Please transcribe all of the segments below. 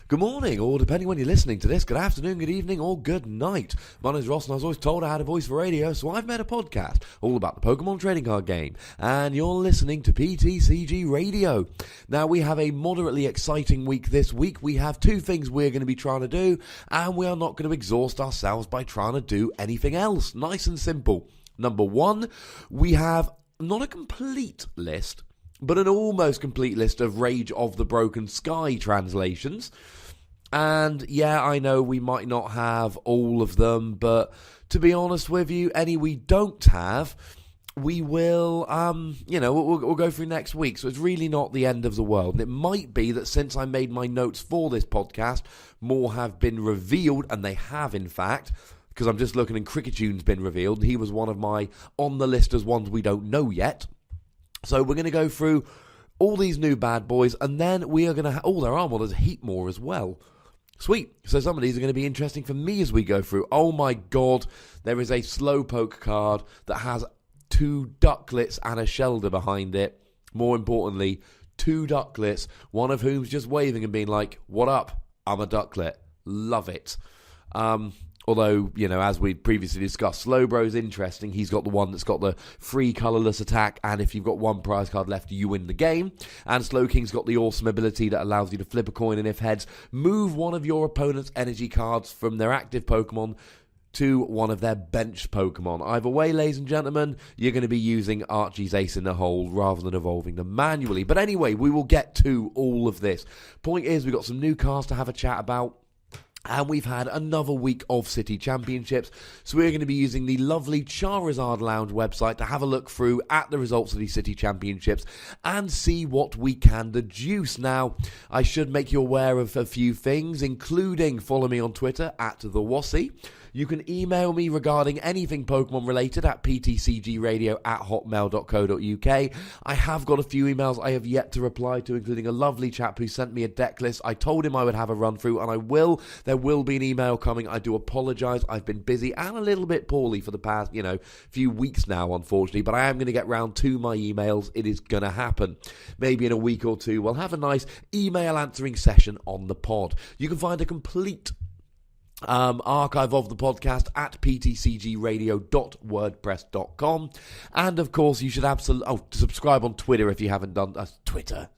Good morning, or depending when you're listening to this, good afternoon, good evening, or good night. My name's Ross, and I was always told I had a voice for radio, so I've made a podcast all about the Pokémon trading card game, and you're listening to PTCG Radio. Now, we have a moderately exciting week this week. We have two things we're going to be trying to do, and we are not going to exhaust ourselves by trying to do anything else. Nice and simple. Number one, we have not a complete list, but an almost complete list of Rage of the Broken Sky translations. And yeah, I know we might not have all of them, but to be honest with you, any we don't have, we will, we'll go through next week. So it's really not the end of the world. And it might be that since I made my notes for this podcast, more have been revealed, and they have in fact, because I'm just looking and Crickettune's been revealed. He was one of my on the list as ones we don't know yet. So we're going to go through all these new bad boys, and then we are going to... there are more. There's a heap more as well. Sweet. So some of these are going to be interesting for me as we go through. Oh my god, there is a Slowpoke card that has 2 Ducklets and a Shelder behind it. More importantly, 2 Ducklets, one of whom's just waving and being like, what up? I'm a Ducklet. Love it. Although, as we previously discussed, Slowbro's interesting. He's got the one that's got the free colourless attack, and if you've got one prize card left, you win the game. And Slowking's got the awesome ability that allows you to flip a coin, and if heads, move one of your opponent's energy cards from their active Pokemon to one of their benched Pokemon. Either way, ladies and gentlemen, you're going to be using Archie's Ace in the Hole rather than evolving them manually. But anyway, we will get to all of this. Point is, we've got some new cards to have a chat about. And we've had another week of City Championships, so we're going to be using the lovely Charizard Lounge website to have a look through at the results of these City Championships and see what we can deduce. Now, I should make you aware of a few things, including follow me on Twitter at TheWassy. You can email me regarding anything Pokemon related at ptcgradio@hotmail.co.uk. I have got a few emails I have yet to reply to, including a lovely chap who sent me a deck list. I told him I would have a run through, and I will. There will be an email coming. I do apologise. I've been busy and a little bit poorly for the past, few weeks now, unfortunately, but I am going to get round to my emails. It is going to happen. Maybe in a week or two, we'll have a nice email answering session on the pod. You can find a complete archive of the podcast at ptcgradio.wordpress.com, and of course you should absolutely subscribe on Twitter if you haven't done Twitter.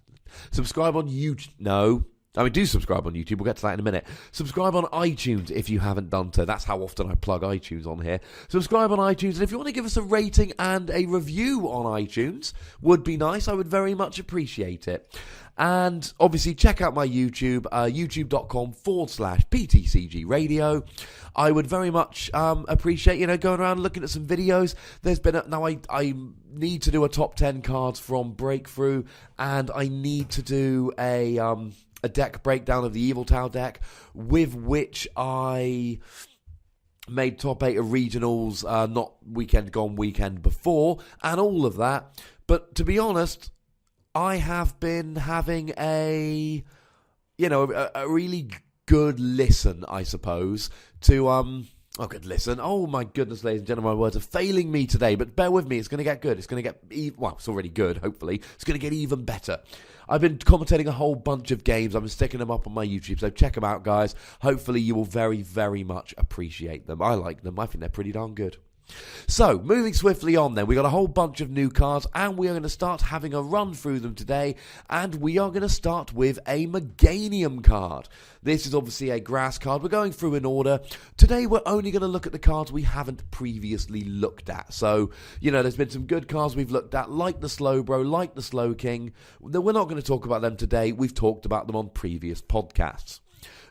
Subscribe on YouTube. Do subscribe on YouTube. We'll get to that in a minute. Subscribe on iTunes if you haven't done so. That's how often I plug iTunes on here. Subscribe on iTunes, and if you want to give us a rating and a review on iTunes, would be nice. I would very much appreciate it. And obviously check out my YouTube, youtube.com/PTCGRadio. I would very much appreciate, going around looking at some videos. There's been, I need to do a top 10 cards from Breakthrough, and I need to do a deck breakdown of the Evil Tau deck, with which I made top 8 of regionals, not weekend gone, weekend before, and all of that. But to be honest, I have been having a really good listen, I suppose, to, good listen. Oh my goodness, ladies and gentlemen, my words are failing me today, but bear with me, it's going to get good. It's going to get, it's already good, hopefully. It's going to get even better. I've been commentating a whole bunch of games. I've been sticking them up on my YouTube, so check them out, guys. Hopefully you will very, very much appreciate them. I like them. I think they're pretty darn good. So, moving swiftly on then, we got a whole bunch of new cards, and we are going to start having a run through them today, and we are going to start with a Meganium card. This is obviously a grass card. We're going through in order. Today we're only going to look at the cards we haven't previously looked at. So, there's been some good cards we've looked at, like the Slowbro, like the Slowking. We're not going to talk about them today. We've talked about them on previous podcasts.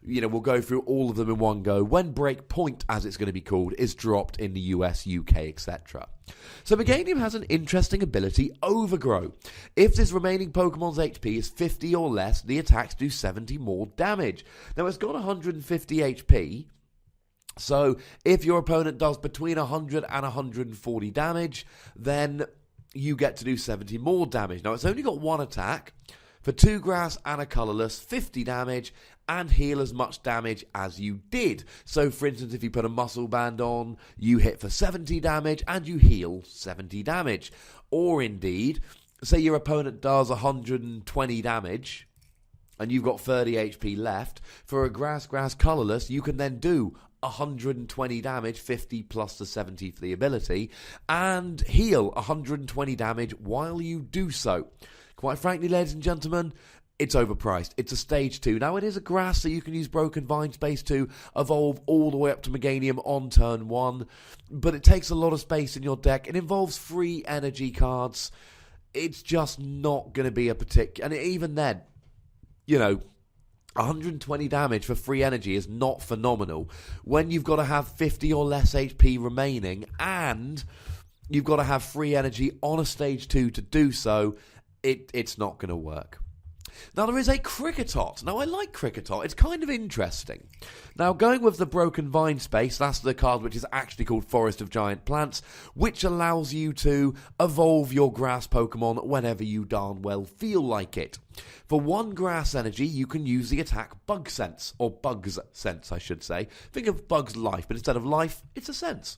We'll go through all of them in one go when Breakpoint, as it's going to be called, is dropped in the US, UK, etc. So Meganium has an interesting ability, Overgrow. If this remaining Pokemon's HP is 50 or less, the attacks do 70 more damage. Now, it's got 150 HP, so if your opponent does between 100 and 140 damage, then you get to do 70 more damage. Now, it's only got one attack. For 2 grass and a colourless, 50 damage, and heal as much damage as you did. So, for instance, if you put a muscle band on, you hit for 70 damage, and you heal 70 damage. Or indeed, say your opponent does 120 damage, and you've got 30 HP left, for a grass colourless, you can then do 120 damage, 50 plus the 70 for the ability, and heal 120 damage while you do so. Quite frankly, ladies and gentlemen, it's overpriced. It's a stage 2. Now, it is a grass, so you can use Broken Vine Space to evolve all the way up to Meganium on turn 1, but it takes a lot of space in your deck. It involves free energy cards. It's just not going to be a particular... And even then, 120 damage for free energy is not phenomenal when you've got to have 50 or less HP remaining and you've got to have free energy on a stage 2 to do so. It's not going to work. Now, there is a Cricketot. Now, I like Cricketot. It's kind of interesting. Now, going with the Broken Vine Space, that's the card which is actually called Forest of Giant Plants, which allows you to evolve your grass Pokemon whenever you darn well feel like it. For 1 grass energy, you can use the attack Bug Sense, or Bug's Sense, I should say. Think of Bug's Life, but instead of life, it's a sense.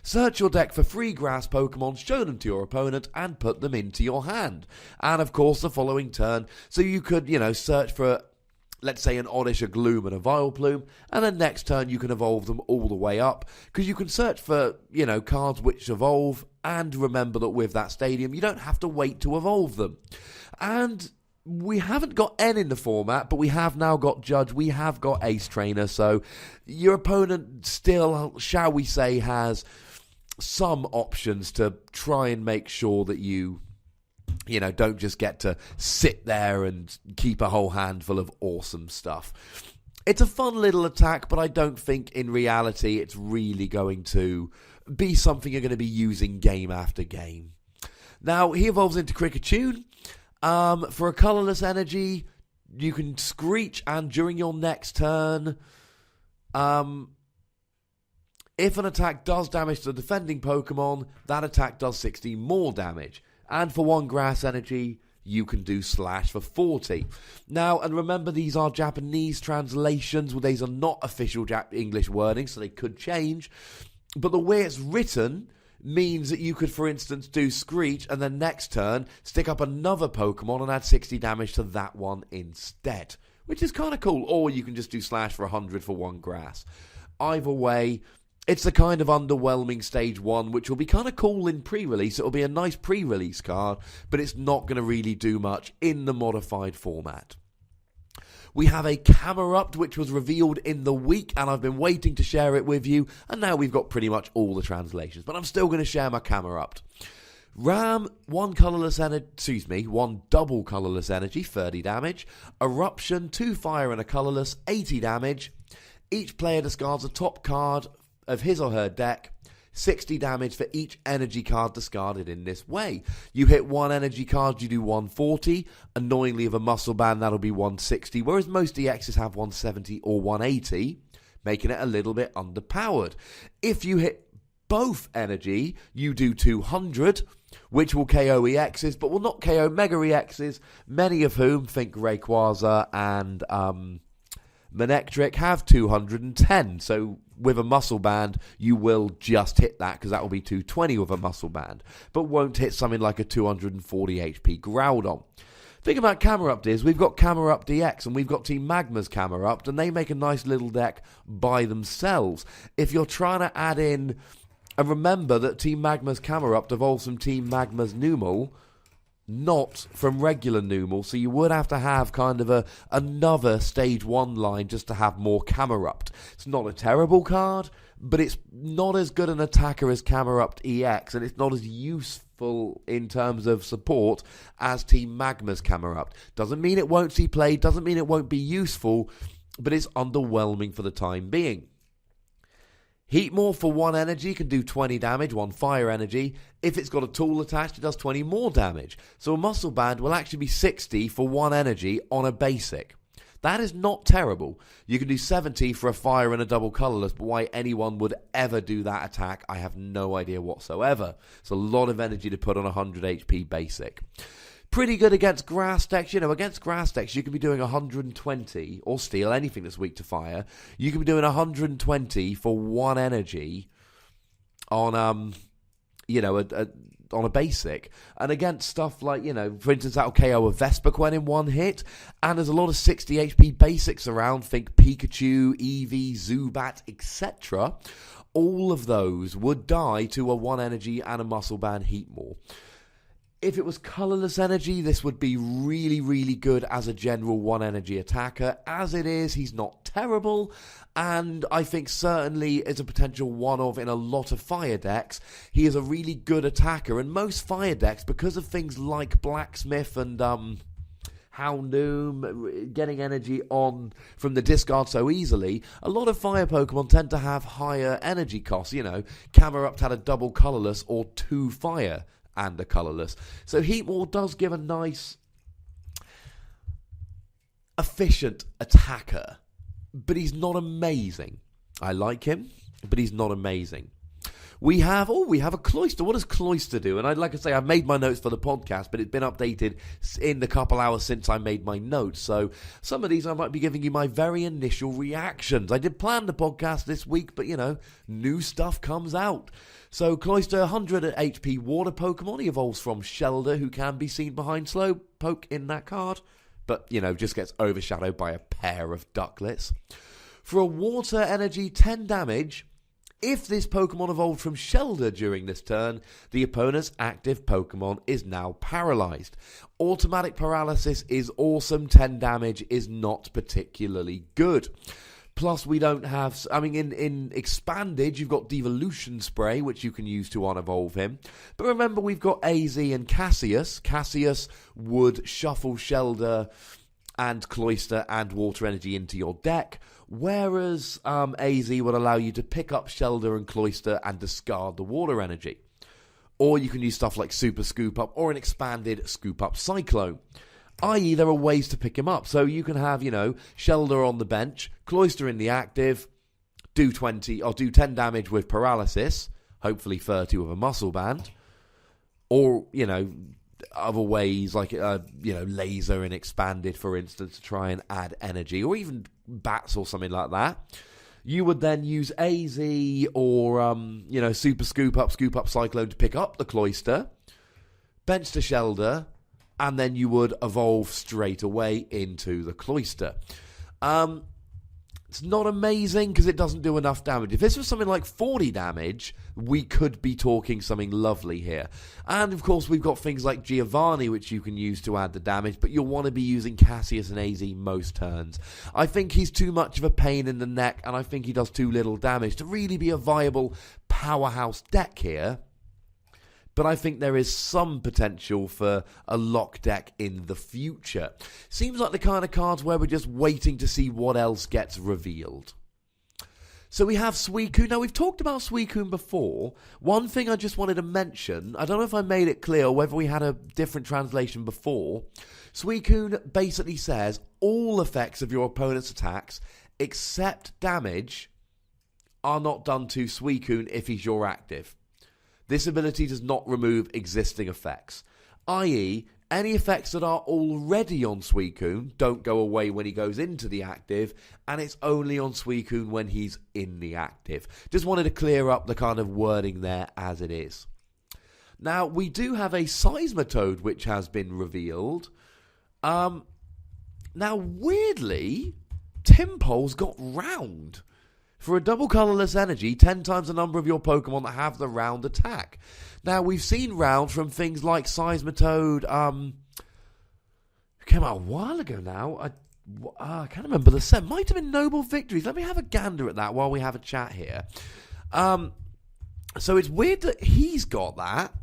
Search your deck for 3 grass Pokemon, show them to your opponent, and put them into your hand. And, of course, the following turn, so you could, search for, let's say, an Oddish, a Gloom, and a Vileplume, and then next turn you can evolve them all the way up, because you can search for, cards which evolve, and remember that with that stadium, you don't have to wait to evolve them. And we haven't got N in the format, but we have now got Judge, we have got Ace Trainer, so your opponent still, shall we say, has some options to try and make sure that you don't just get to sit there and keep a whole handful of awesome stuff. It's a fun little attack, but I don't think in reality it's really going to be something you're going to be using game after game. Now, he evolves into Kricketune. For a colourless energy, you can Screech, and during your next turn, if an attack does damage to the defending Pokemon, that attack does 60 more damage. And for 1 grass energy, you can do Slash for 40. Now, and remember, these are Japanese translations. Well, these are not official English wording, so they could change. But the way it's written means that you could, for instance, do Screech and then next turn stick up another Pokemon and add 60 damage to that one instead, which is kind of cool. Or you can just do Slash for 100 for 1 grass. Either way, it's a kind of underwhelming stage 1, which will be kind of cool in pre-release. It'll be a nice pre-release card, but it's not going to really do much in the modified format. We have a Camerupt, which was revealed in the week, and I've been waiting to share it with you, and now we've got pretty much all the translations, but I'm still going to share my Camerupt. Ram, 1 double colourless energy, 30 damage. Eruption, 2 fire and a colourless, 80 damage. Each player discards a top card of his or her deck, 60 damage for each energy card discarded in this way. You hit 1 energy card, you do 140. Annoyingly, of a Muscle Band, that'll be 160, whereas most EXs have 170 or 180, making it a little bit underpowered. If you hit both energy, you do 200, which will KO EXs, but will not KO Mega EXs, many of whom, think Rayquaza and Manectric, have 210, so with a Muscle Band, you will just hit that, because that will be 220 with a Muscle Band, but won't hit something like a 240 HP Groudon. Thing about Camerupt is, we've got Camerupt DX, and we've got Team Magma's Camerupt, and they make a nice little deck by themselves. If you're trying to add in, and remember that Team Magma's Camerupt evolves from Team Magma's Numel, not from regular Numel, so you would have to have kind of another stage 1 line just to have more Camerupt. It's not a terrible card, but it's not as good an attacker as Camerupt EX, and it's not as useful in terms of support as Team Magma's Camerupt. Doesn't mean it won't see play, doesn't mean it won't be useful, but it's underwhelming for the time being. Heatmore for 1 energy can do 20 damage, 1 fire energy. If it's got a tool attached, it does 20 more damage. So a Muscle Band will actually be 60 for 1 energy on a basic. That is not terrible. You can do 70 for a fire and a double colourless, but why anyone would ever do that attack, I have no idea whatsoever. It's a lot of energy to put on a 100 HP basic. Pretty good against grass decks. Against grass decks, you can be doing 120, or steel, anything that's weak to fire. You can be doing 120 for 1 energy on, on a basic. And against stuff like, for instance, that'll KO a Vespiquen in one hit. And there's a lot of 60 HP basics around. Think Pikachu, Eevee, Zubat, etc. All of those would die to a 1 energy and a Muscle Band Heatmor. If it was colorless energy, this would be really, really good as a general 1 energy attacker. As it is, he's not terrible, and I think certainly is a potential one-of in a lot of fire decks. He is a really good attacker, and most fire decks, because of things like Blacksmith and Houndoom, getting energy on from the discard so easily, a lot of fire Pokemon tend to have higher energy costs. Camerupt had a double colorless or 2 fire and a colourless. So Heatmor does give a nice, efficient attacker, but he's not amazing. I like him, but he's not amazing. We have a Cloyster. What does Cloyster do? And like I say, I've made my notes for the podcast, but it's been updated in the couple hours since I made my notes. So some of these I might be giving you my very initial reactions. I did plan the podcast this week, but new stuff comes out. So Cloyster, 100 HP water Pokemon. He evolves from Shelder, who can be seen behind Slowpoke in that card, but, just gets overshadowed by a pair of Ducklets. For a water energy, 10 damage. If this Pokemon evolved from Shelder during this turn, the opponent's active Pokemon is now paralyzed. Automatic paralysis is awesome. 10 damage is not particularly good. Plus, we don't have... in Expanded, you've got Devolution Spray, which you can use to unevolve him. But remember, we've got AZ and Cassius. Cassius would shuffle Shelder and Cloyster and Water Energy into your deck, whereas AZ would allow you to pick up Shelder and Cloyster and discard the Water Energy. Or you can use stuff like Super Scoop Up or an Expanded Scoop Up Cyclone. I.e., there are ways to pick him up. So you can have, Shelder on the bench, Cloyster in the active, do 10 damage with paralysis, hopefully 30 with a muscle band. Or, other ways like, laser and Expanded, for instance, to try and add energy. Or even bats or something like that. You would then use AZ or, Super Scoop Up Cyclone to pick up the Cloyster, bench to Shelder, and then you would evolve straight away into the Cloyster. It's not amazing because it doesn't do enough damage. If this was something like 40 damage, we could be talking something lovely here. And of course, we've got things like Giovanni, which you can use to add the damage, but you'll want to be using Cassius and AZ most turns. I think he's too much of a pain in the neck, and I think he does too little damage to really be a viable powerhouse deck here. But I think there is some potential for a lock deck in the future. Seems like the kind of cards where we're just waiting to see what else gets revealed. So we have Suicune. Now, we've talked about Suicune before. One thing I just wanted to mention, I don't know if I made it clear or whether we had a different translation before. Suicune basically says all effects of your opponent's attacks, except damage, are not done to Suicune if he's your active. This ability does not remove existing effects, i.e., any effects that are already on Suicune don't go away when he goes into the active, and it's only on Suicune when he's in the active. Just wanted to clear up the kind of wording there as it is. Now, we do have a Seismitoad which has been revealed. Now, weirdly, Timpole's got round. For a double colourless energy, 10 times the number of your Pokemon that have the round attack. Now, we've seen round from things like Seismitoad, came out a while ago now. I can't remember the set. Might have been Noble Victories. Let me have a gander at that while we have a chat here. So it's weird that he's got that,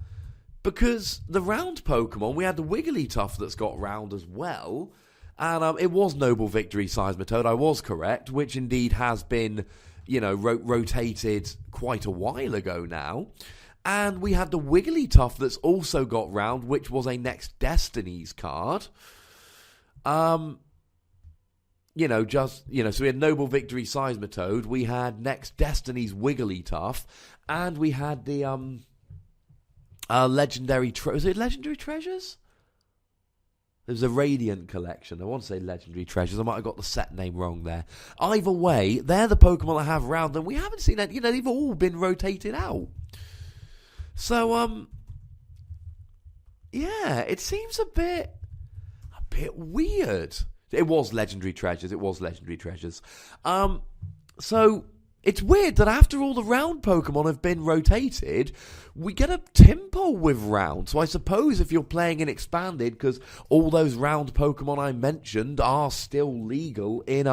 because the round Pokemon, we had the Wigglytuff that's got round as well. And it was Noble Victory Seismitoad, I was correct, which indeed has been, rotated quite a while ago now. And we had the Wigglytuff that's also got round, which was a Next Destinies card. So we had Noble Victory Seismitoad, we had Next Destinies Wigglytuff, and we had the Legendary... was it Legendary Treasures? There's a Radiant collection. I want to say Legendary Treasures. I might have got the set name wrong there. Either way, they're the Pokemon that have round, and we haven't seen that. They've all been rotated out. So, yeah, it seems a bit weird. It was legendary treasures. So it's weird that after all the round Pokemon have been rotated, we get a Tympole with round. So I suppose if you're playing in Expanded, because all those round Pokemon I mentioned are still legal in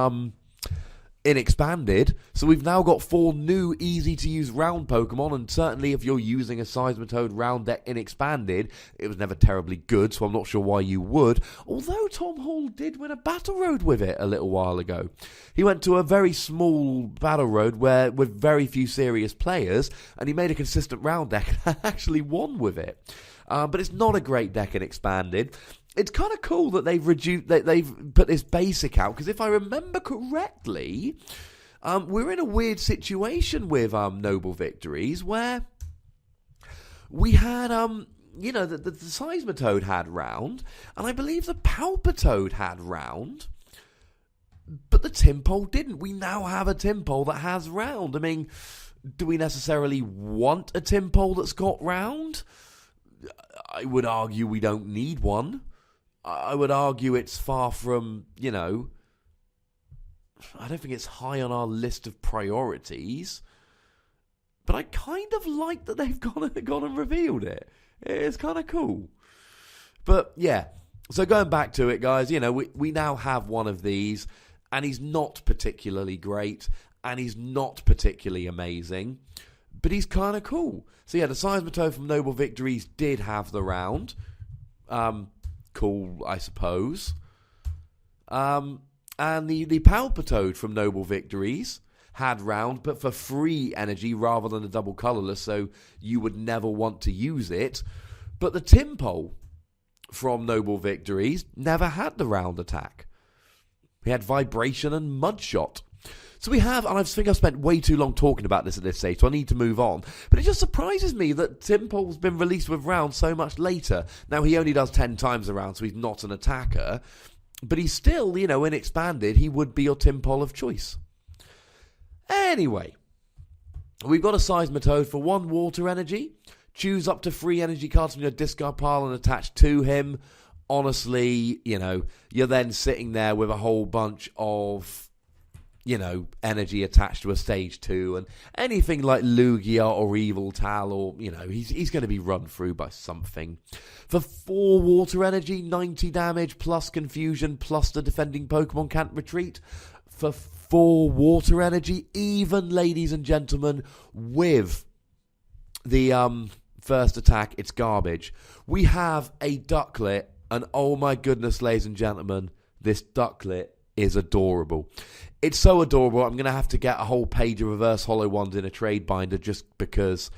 Expanded, so we've now got 4 new easy-to-use round Pokemon, and certainly if you're using a Seismitoad round deck in Expanded, it was never terribly good, so I'm not sure why you would, although Tom Hall did win a Battle Road with it a little while ago. He went to a very small Battle Road with very few serious players, and he made a consistent round deck and actually won with it. But it's not a great deck in Expanded. It's kind of cool that they've put this basic out, because if I remember correctly, we're in a weird situation with Noble Victories where we had the Seismitoad had round, and I believe the Palpitoad had round, but the Tympole didn't. We now have a Tympole that has round. I mean, do we necessarily want a Tympole that's got round? I would argue we don't need one. I would argue it's far from, I don't think it's high on our list of priorities. But I kind of like that they've gone and revealed it. It's kind of cool. But yeah, so going back to it, guys, we now have one of these, and he's not particularly great, and he's not particularly amazing, but he's kind of cool. So yeah, the Seismitoad from Noble Victories did have the round. Cool, I suppose. And the Palpitoad from Noble Victories had round, but for free energy rather than a double colourless, so you would never want to use it. But the Tympole from Noble Victories never had the round attack. He had Vibration and Mudshot. So we have, and I think I've spent way too long talking about this at this stage, so I need to move on. But it just surprises me that Tympole's been released with round so much later. Now, he only does 10 times a round, so he's not an attacker. But he's still, in Expanded, he would be your Tympole of choice. Anyway, we've got a Seismitoad for 1 water energy. Choose up to 3 energy cards from your discard pile and attach to him. Honestly, you're then sitting there with a whole bunch of energy attached to a stage 2, and anything like Lugia or Evil Tal, or, he's going to be run through by something. For 4 water energy, 90 damage, plus confusion, plus the defending Pokemon can't retreat. For 4 water energy, even, ladies and gentlemen, with the first attack, it's garbage. We have a Ducklet, and oh my goodness, ladies and gentlemen, this Ducklet is adorable. It's so adorable, I'm going to have to get a whole page of reverse holo ones in a trade binder just because,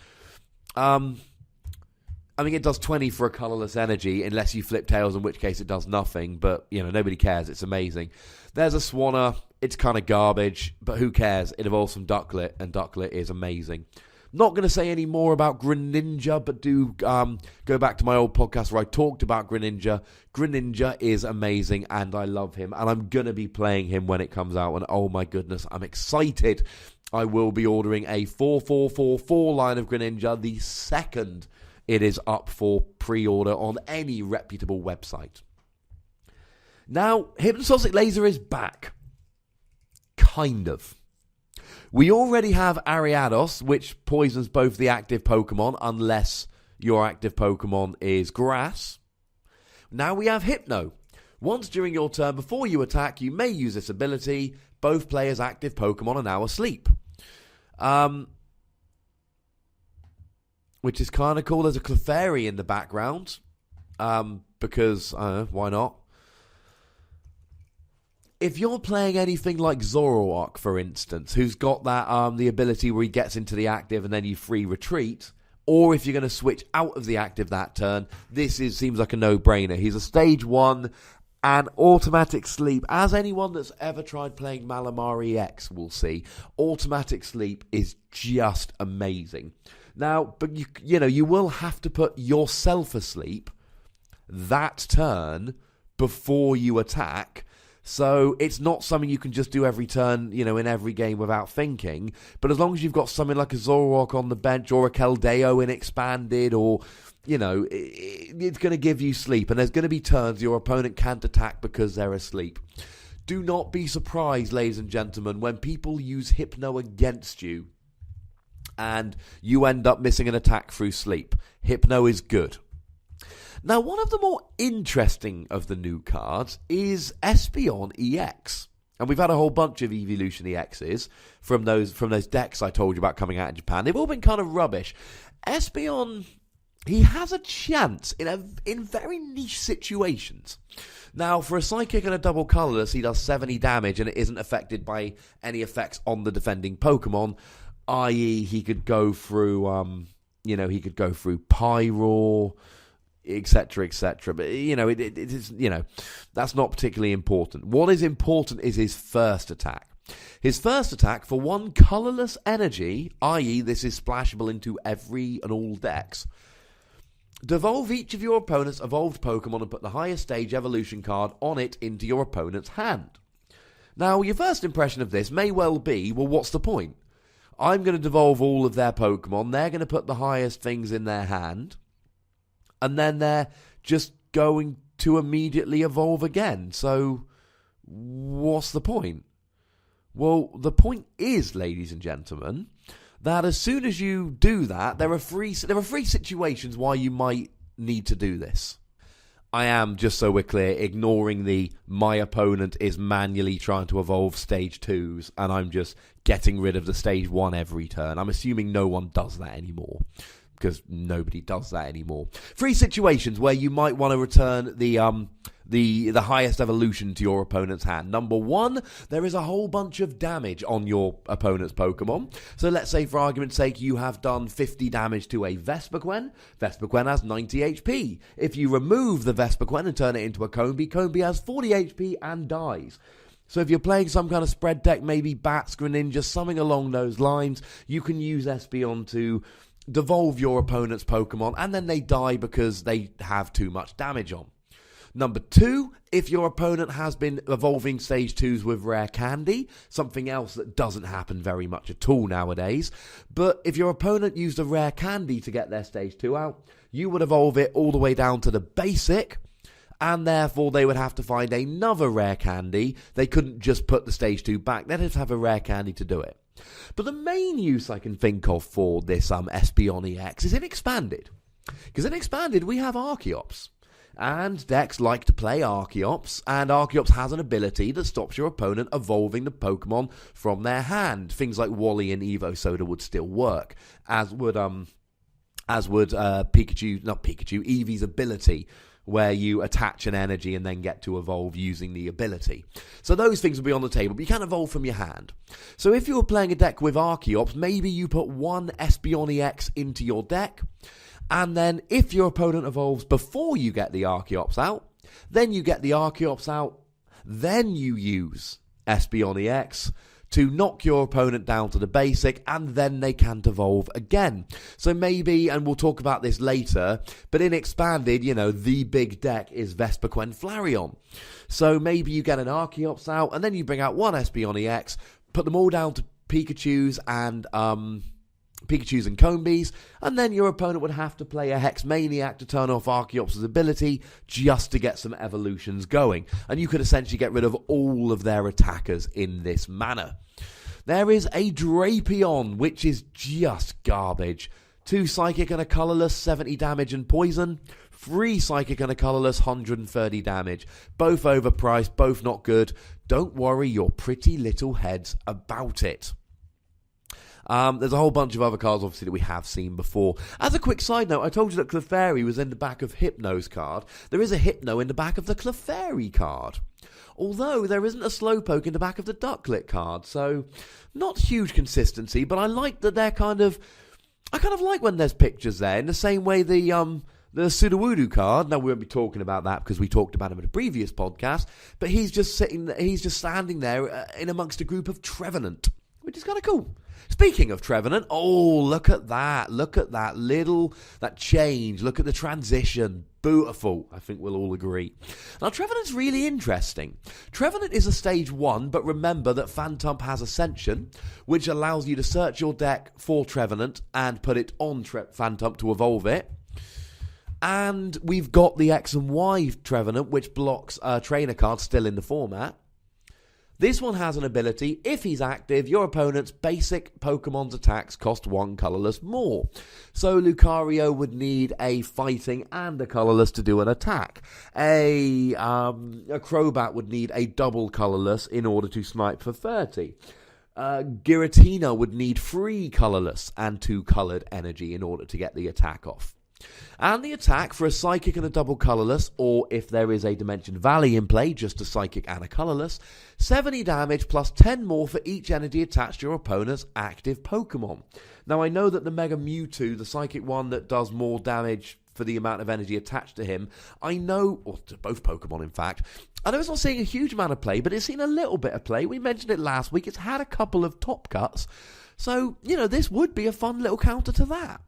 it does 20 for a colourless energy, unless you flip tails, in which case it does nothing, but, nobody cares, it's amazing. There's a Swanna, it's kind of garbage, but who cares, it evolves from Ducklet, and Ducklet is amazing. Not going to say any more about Greninja, but do go back to my old podcast where I talked about Greninja. Greninja is amazing, and I love him, and I'm going to be playing him when it comes out, and oh my goodness, I'm excited. I will be ordering a 4444 line of Greninja the second it is up for pre-order on any reputable website. Now, Hypnotoxic Laser is back. Kind of. We already have Ariados, which poisons both the active Pokemon, unless your active Pokemon is Grass. Now we have Hypno. Once during your turn before you attack, you may use this ability. Both players' active Pokemon are now asleep. Which is kind of cool. There's a Clefairy in the background. Because, why not? If you're playing anything like Zoroark, for instance, who's got that the ability where he gets into the active and then you free retreat, or if you're going to switch out of the active that turn, seems like a no-brainer. He's a stage 1 and automatic sleep. As anyone that's ever tried playing Malamar EX will see, automatic sleep is just amazing. Now, but you will have to put yourself asleep that turn before you attack. So it's not something you can just do every turn, in every game without thinking. But as long as you've got something like a Zoroark on the bench or a Keldeo in Expanded or, it's going to give you sleep. And there's going to be turns your opponent can't attack because they're asleep. Do not be surprised, ladies and gentlemen, when people use Hypno against you and you end up missing an attack through sleep. Hypno is good. Now, one of the more interesting of the new cards is Espeon EX. And we've had a whole bunch of Evolution EXs from those decks I told you about coming out in Japan. They've all been kind of rubbish. Espeon, he has a chance in very niche situations. Now, for a Psychic and a double colorless, he does 70 damage and it isn't affected by any effects on the defending Pokemon. I.e., he could go through, Pyro, etc., etc. But, it is, that's not particularly important. What is important is his first attack. His first attack, for one colorless energy, i.e., this is splashable into every and all decks, devolve each of your opponent's evolved Pokemon and put the highest stage evolution card on it into your opponent's hand. Now, your first impression of this may well be, well, what's the point? I'm going to devolve all of their Pokemon, they're going to put the highest things in their hand, and then they're just going to immediately evolve again. So, what's the point? Well, the point is, ladies and gentlemen, that as soon as you do that, there are three situations why you might need to do this. I am, just so we're clear, ignoring my opponent is manually trying to evolve stage 2s, and I'm just getting rid of the stage 1 every turn. I'm assuming no one does that anymore, because nobody does that anymore. 3 situations where you might want to return the highest evolution to your opponent's hand. Number 1, there is a whole bunch of damage on your opponent's Pokemon. So let's say, for argument's sake, you have done 50 damage to a Vespiquen. Vespiquen has 90 HP. If you remove the Vespiquen and turn it into a Combee, Combee has 40 HP and dies. So if you're playing some kind of spread deck, maybe Bats, Greninja, something along those lines, you can use Espeon to devolve your opponent's Pokemon, and then they die because they have too much damage on. Number 2, if your opponent has been evolving stage 2s with rare candy, something else that doesn't happen very much at all nowadays, but if your opponent used a rare candy to get their stage 2 out, you would evolve it all the way down to the basic, and therefore they would have to find another rare candy. They couldn't just put the stage 2 back, they'd have to have a rare candy to do it. But the main use I can think of for this Espeon EX is in Expanded. Because in Expanded we have Archeops. And decks like to play Archeops, and Archeops has an ability that stops your opponent evolving the Pokemon from their hand. Things like Wally and Evo Soda would still work, as would Eevee's ability, where you attach an energy and then get to evolve using the ability. So those things will be on the table, but you can't evolve from your hand. So if you were playing a deck with Archeops, maybe you put one Espeon EX into your deck, and then if your opponent evolves before you get the Archeops out, then you get the Archeops out, then you use Espeon EX to knock your opponent down to the basic, and then they can't evolve again. So maybe, and we'll talk about this later, but in Expanded, the big deck is Vespiquen Flareon. So maybe you get an Archeops out, and then you bring out one Espeon EX, put them all down to Pikachus and Combees, and then your opponent would have to play a Hex Maniac to turn off Archeops' ability just to get some evolutions going. And you could essentially get rid of all of their attackers in this manner. There is a Drapion, which is just garbage. 2 Psychic and a Colorless, 70 damage and poison. 3 Psychic and a Colorless, 130 damage. Both overpriced, both not good. Don't worry your pretty little heads about it. There's a whole bunch of other cards, obviously, that we have seen before. As a quick side note, I told you that Clefairy was in the back of Hypno's card. There is a Hypno in the back of the Clefairy card. Although there isn't a Slowpoke in the back of the Ducklet card. So, not huge consistency, but I like that they're I kind of like when there's pictures there. In the same way the Sudowoodo card, now we won't be talking about that because we talked about him in a previous podcast, but he's just standing there in amongst a group of Trevenant, which is kind of cool. Speaking of Trevenant, look at that. Look at that that change. Look at the transition. Beautiful, I think we'll all agree. Now, Trevenant's really interesting. Trevenant is a stage 1, but remember that Phantump has Ascension, which allows you to search your deck for Trevenant and put it on Phantump to evolve it. And we've got the X and Y Trevenant, which blocks trainer cards still in the format. This one has an ability. If he's active, your opponent's basic Pokemon's attacks cost 1 colourless more. So Lucario would need a fighting and a colourless to do an attack. A Crobat would need a double colourless in order to snipe for 30. Giratina would need 3 colourless and 2 coloured energy in order to get the attack off. And the attack for a Psychic and a double colourless, or if there is a Dimension Valley in play, just a Psychic and a colourless, 70 damage plus 10 more for each energy attached to your opponent's active Pokemon. Now, I know that the Mega Mewtwo, the Psychic one that does more damage for the amount of energy attached to him, I know, or to both Pokemon in fact, I know it's not seeing a huge amount of play, but it's seen a little bit of play. We mentioned it last week. It's had a couple of top cuts. So, this would be a fun little counter to that.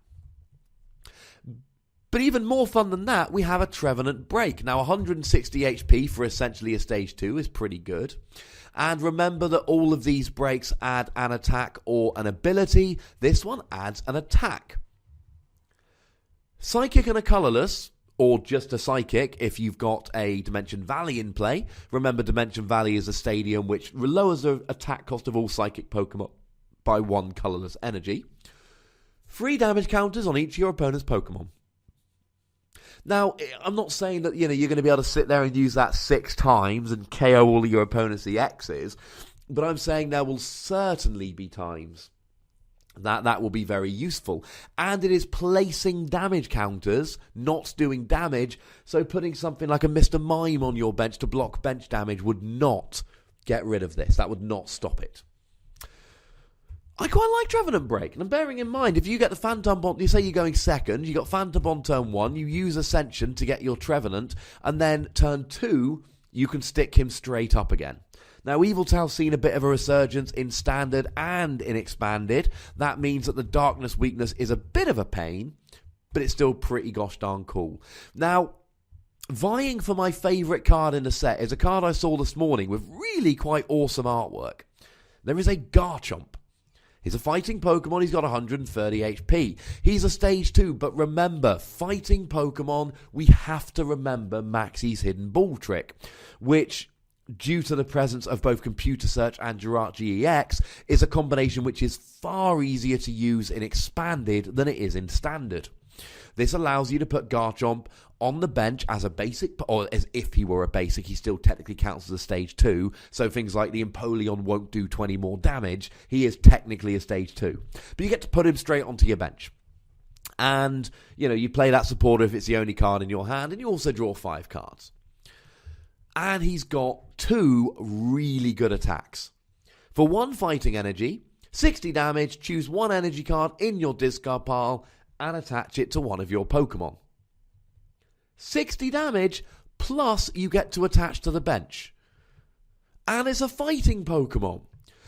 But even more fun than that, we have a Trevenant Break. Now, 160 HP for essentially a Stage 2 is pretty good. And remember that all of these breaks add an attack or an ability. This one adds an attack. Psychic and a colourless, or just a Psychic if you've got a Dimension Valley in play. Remember, Dimension Valley is a stadium which lowers the attack cost of all Psychic Pokemon by 1 colourless energy. 3 damage counters on each of your opponent's Pokemon. Now, I'm not saying that, you're going to be able to sit there and use that 6 times and KO all of your opponent's EXs, but I'm saying there will certainly be times that will be very useful. And it is placing damage counters, not doing damage, so putting something like a Mr. Mime on your bench to block bench damage would not get rid of this. That would not stop it. I quite like Trevenant Break, and bearing in mind, if you get the Phantump on, you say you're going second, you got Phantump on turn 1, you use Ascension to get your Trevenant, and then turn 2, you can stick him straight up again. Now, Eviltail's seen a bit of a resurgence in Standard and in Expanded. That means that the Darkness weakness is a bit of a pain, but it's still pretty gosh darn cool. Now, vying for my favourite card in the set is a card I saw this morning with really quite awesome artwork. There is a Garchomp. He's a fighting Pokemon, he's got 130 HP. He's a Stage 2, but remember, fighting Pokemon, we have to remember Maxie's Hidden Ball Trick, which, due to the presence of both Computer Search and Jirachi EX, is a combination which is far easier to use in Expanded than it is in Standard. This allows you to put Garchomp on the bench as a basic, or as if he were a basic, he still technically counts as a Stage 2, so things like the Empoleon won't do 20 more damage, he is technically a Stage 2. But you get to put him straight onto your bench. And, you play that supporter if it's the only card in your hand, and you also draw 5 cards. And he's got 2 really good attacks. For 1 fighting energy, 60 damage, choose 1 energy card in your discard pile, and attach it to one of your Pokemon. 60 damage, plus you get to attach to the bench. And it's a fighting Pokemon.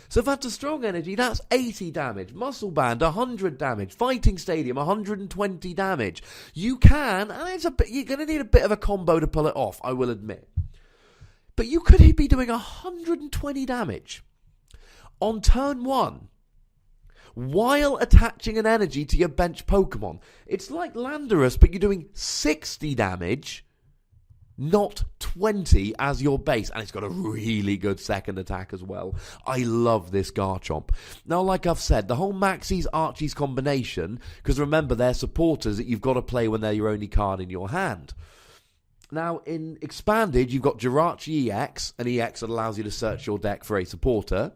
So if that's a strong energy, that's 80 damage. Muscle Band, 100 damage. Fighting Stadium, 120 damage. You can, and you're going to need a bit of a combo to pull it off, I will admit. But you could be doing 120 damage on turn 1. While attaching an energy to your bench Pokemon. It's like Landorus, but you're doing 60 damage, not 20 as your base. And it's got a really good second attack as well. I love this Garchomp. Now, like I've said, the whole Maxie's Archie's combination, because remember, they're supporters that you've got to play when they're your only card in your hand. Now, in Expanded, you've got Jirachi EX, an EX that allows you to search your deck for a supporter.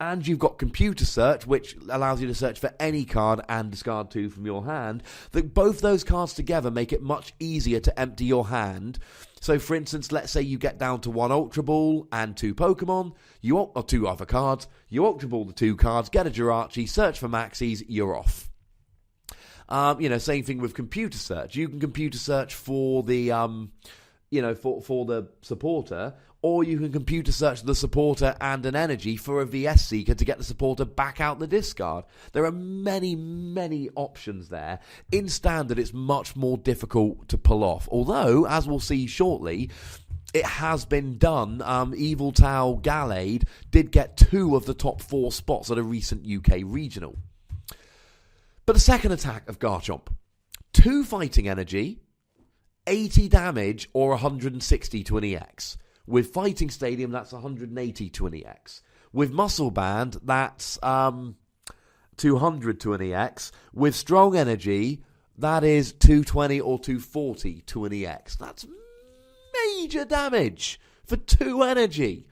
And you've got Computer Search, which allows you to search for any card and discard 2 from your hand. Both those cards together make it much easier to empty your hand. So, for instance, let's say you get down to 1 Ultra Ball and 2 Pokemon, or 2 other cards. You Ultra Ball the 2 cards, get a Jirachi, search for Maxies, you're off. Same thing with Computer Search. You can Computer Search for the, for the supporter, or you can computer search the supporter and an energy for a VS Seeker to get the supporter back out the discard. There are many, many options there. In Standard, it's much more difficult to pull off, although, as we'll see shortly, it has been done. Evil Tau Gallade did get 2 of the top 4 spots at a recent UK regional. But the second attack of Garchomp, 2 fighting energy, 80 damage or 160 to an EX. With Fighting Stadium, that's 180 to an EX. With Muscle Band, that's 200 to an EX. With Strong Energy, that is 220 or 240 to an EX. That's major damage for 2 energy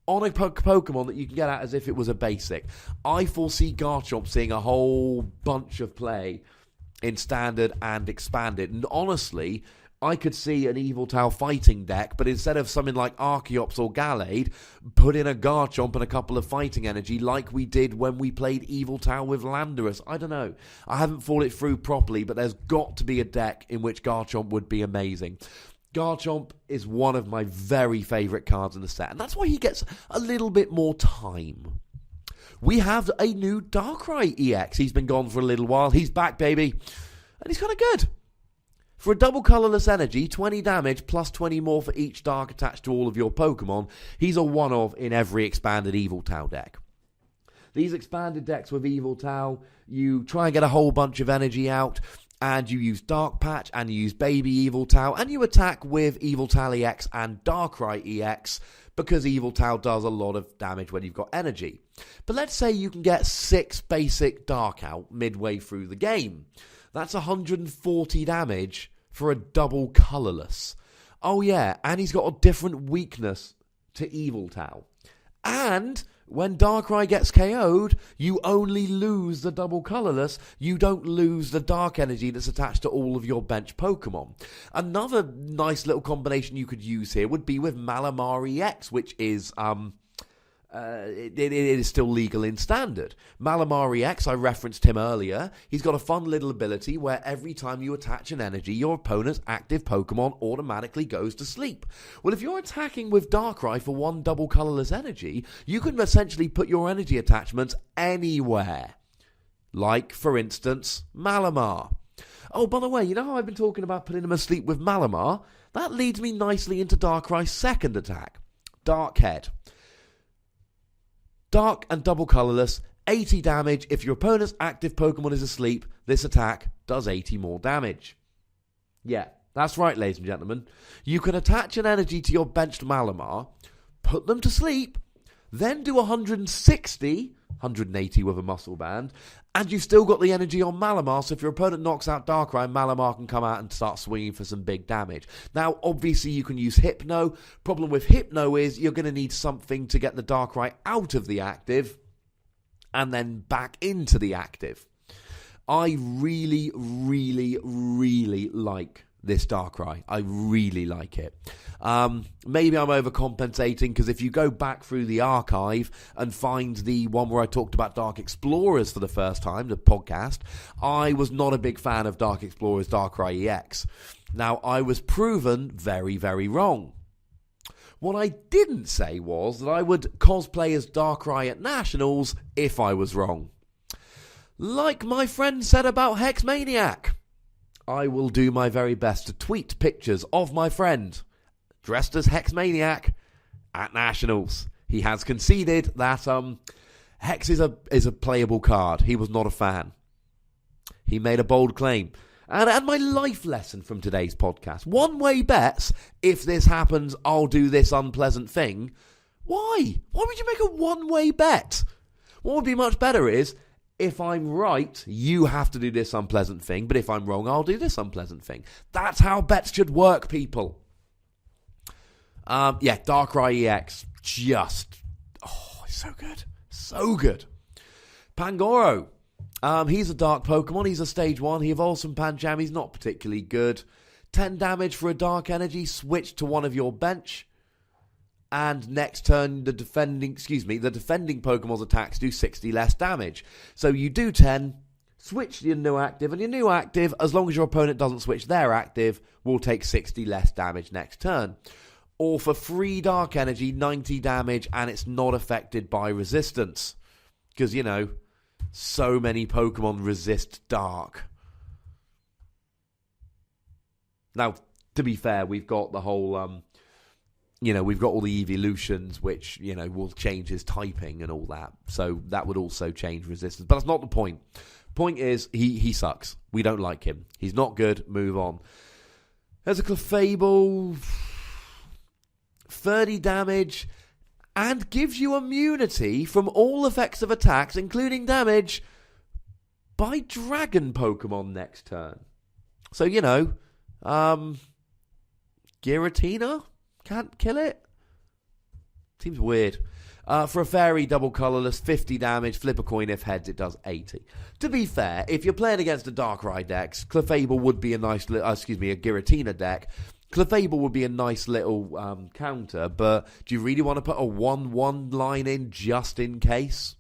on a Pokemon that you can get at as if it was a basic. I foresee Garchomp seeing a whole bunch of play in Standard and Expanded. And honestly, I could see an Evil Tau fighting deck, but instead of something like Archeops or Gallade, put in a Garchomp and a couple of fighting energy like we did when we played Evil Tau with Landorus. I don't know. I haven't thought it through properly, but there's got to be a deck in which Garchomp would be amazing. Garchomp is one of my very favourite cards in the set, and that's why he gets a little bit more time. We have a new Darkrai EX. He's been gone for a little while. He's back, baby. And he's kind of good. For a double colourless energy, 20 damage plus 20 more for each Dark attached to all of your Pokemon, he's a one-of in every expanded Evil Tau deck. These expanded decks with Evil Tau, you try and get a whole bunch of energy out, and you use Dark Patch, and you use Baby Evil Tau, and you attack with Evil Tau EX and Darkrai EX, because Evil Tau does a lot of damage when you've got energy. But let's say you can get 6 basic Dark out midway through the game. That's 140 damage for a double colourless. Oh yeah, and he's got a different weakness to Evil Tau. And when Darkrai gets KO'd, you only lose the double colourless. You don't lose the dark energy that's attached to all of your bench Pokemon. Another nice little combination you could use here would be with Malamar EX, which is it is still legal in Standard. Malamar EX, I referenced him earlier. He's got a fun little ability where every time you attach an energy, your opponent's active Pokemon automatically goes to sleep. Well, if you're attacking with Darkrai for 1 double colourless energy, you can essentially put your energy attachments anywhere. Like, for instance, Malamar. Oh, by the way, you know how I've been talking about putting him asleep with Malamar? That leads me nicely into Darkrai's second attack, Dark Head. Dark and double colourless, 80 damage. If your opponent's active Pokemon is asleep, this attack does 80 more damage. Yeah, that's right, ladies and gentlemen. You can attach an energy to your benched Malamar, put them to sleep, then do 160, 180 with a muscle band, and you've still got the energy on Malamar, so if your opponent knocks out Darkrai, Malamar can come out and start swinging for some big damage. Now, obviously, you can use Hypno. Problem with Hypno is you're going to need something to get the Darkrai out of the active and then back into the active. I really, really, really like this Darkrai. I really like it. Maybe I'm overcompensating, because if you go back through the archive and find the one where I talked about Dark Explorers for the first time, the podcast, I was not a big fan of Dark Explorers Darkrai EX. Now, I was proven very, very wrong. What I didn't say was that I would cosplay as Darkrai at Nationals if I was wrong. Like my friend said about Hexmaniac, I will do my very best to tweet pictures of my friend dressed as Hexmaniac at Nationals. He has conceded that Hex is a playable card. He was not a fan. He made a bold claim. And my life lesson from today's podcast. One-way bets, if this happens, I'll do this unpleasant thing. Why? Why would you make a one-way bet? What would be much better is, if I'm right, you have to do this unpleasant thing, but if I'm wrong, I'll do this unpleasant thing. That's how bets should work, people. Darkrai EX, it's so good. So good. Pangoro. He's a dark Pokemon. He's a stage 1. He evolves from Pancham. He's not particularly good. 10 damage for a dark energy. Switch to one of your bench. And next turn, the defending Pokemon's attacks do 60 less damage. So you do 10, switch to your new active, and your new active, as long as your opponent doesn't switch their active, will take 60 less damage next turn. or for free dark energy, 90 damage, and it's not affected by resistance. Because, so many Pokemon resist dark. Now, to be fair, we've got the whole, we've got all the evolutions, which, will change his typing and all that. So that would also change resistance. But that's not the point. Point is, he sucks. We don't like him. He's not good. Move on. There's a Clefable, 30 damage, and gives you immunity from all effects of attacks, including damage, by Dragon Pokemon next turn. So, Giratina can't kill it? Seems weird. For a fairy, double colourless, 50 damage, flip a coin, if heads it does 80. To be fair, if you're playing against a Darkrai deck, Clefable would be a Giratina deck. Clefable would be a nice little counter, but do you really want to put a 1-1 line in just in case?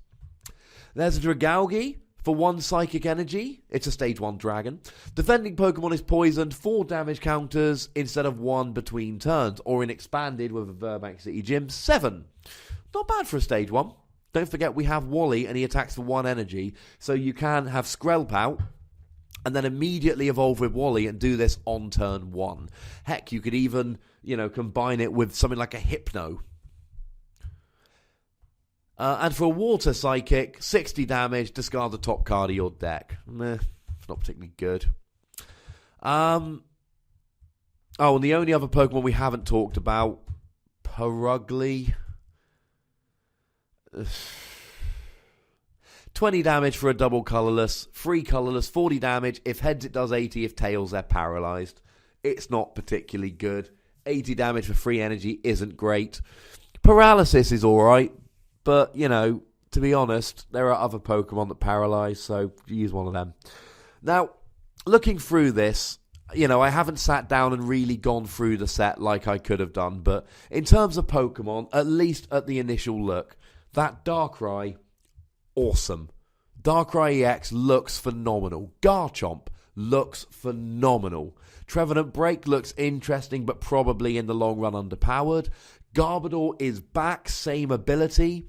There's a Dragalge for 1 Psychic Energy. It's a Stage 1 Dragon. Defending Pokemon is poisoned, 4 damage counters instead of 1 between turns, or in Expanded with a Burbank City Gym, 7. Not bad for a Stage 1. Don't forget we have Wally and he attacks for 1 energy, so you can have Skrelp out and then immediately evolve with Wally and do this on turn 1. Heck, you could even, combine it with something like a Hypno. And for a Water Psychic, 60 damage, discard the top card of your deck. Meh, it's not particularly good. And the only other Pokemon we haven't talked about, Purugly. 20 damage for a double colourless, free colourless, 40 damage. If heads it does 80, if tails they're paralysed. It's not particularly good. 80 damage for free energy isn't great. Paralysis is alright, but, to be honest, there are other Pokemon that paralyse, so use one of them. Now, looking through this, I haven't sat down and really gone through the set like I could have done, but in terms of Pokemon, at least at the initial look, that Darkrai, awesome. Darkrai EX looks phenomenal. Garchomp looks phenomenal. Trevenant Break looks interesting, but probably in the long run underpowered. Garbodor is back, same ability.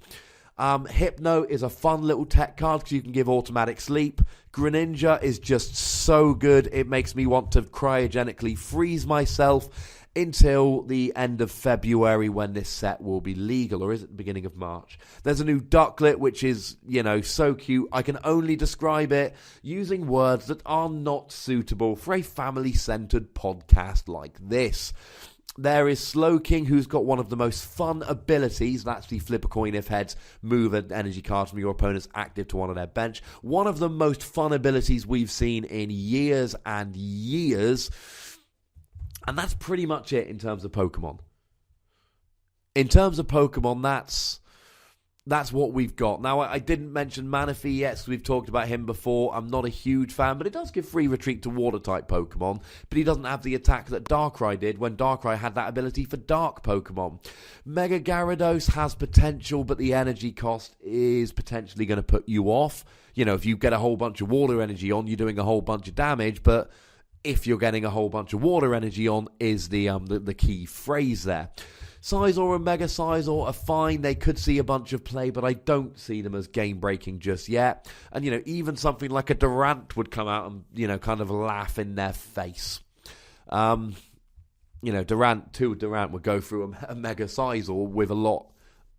Hypno is a fun little tech card because you can give automatic sleep. Greninja is just so good, it makes me want to cryogenically freeze myself until the end of February when this set will be legal, or is it the beginning of March? There's a new Ducklet, which is, so cute. I can only describe it using words that are not suitable for a family-centered podcast like this. There is Slowking, who's got one of the most fun abilities. That's the flip a coin if heads, move an energy card from your opponent's active to one of their bench. One of the most fun abilities we've seen in years and years. And that's pretty much it in terms of Pokemon. In terms of Pokemon, that's what we've got. Now, I didn't mention Manaphy yet, because we've talked about him before. I'm not a huge fan, but it does give free retreat to Water-type Pokemon. But he doesn't have the attack that Darkrai did when Darkrai had that ability for Dark Pokemon. Mega Gyarados has potential, but the energy cost is potentially going to put you off. If you get a whole bunch of Water energy on, you're doing a whole bunch of damage, but if you're getting a whole bunch of Water energy on is the key phrase there. Scizor and Mega Scizor are fine. They could see a bunch of play, but I don't see them as game-breaking just yet. And, even something like a Durant would come out and, kind of laugh in their face. Durant would go through a Mega Scizor with a lot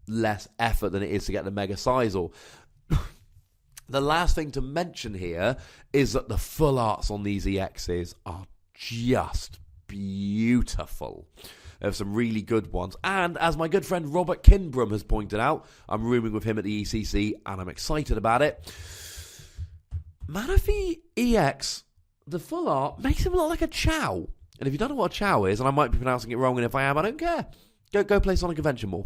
less effort than it is to get the Mega Scizor. The last thing to mention here is that the full arts on these EXs are just beautiful. There's some really good ones. And as my good friend Robert Kinbrum has pointed out, I'm rooming with him at the ECC and I'm excited about it. Manaphy EX, the full art, makes him look like a Chow. And if you don't know what a Chow is, and I might be pronouncing it wrong, and if I am, I don't care. Go play Sonic Adventure more.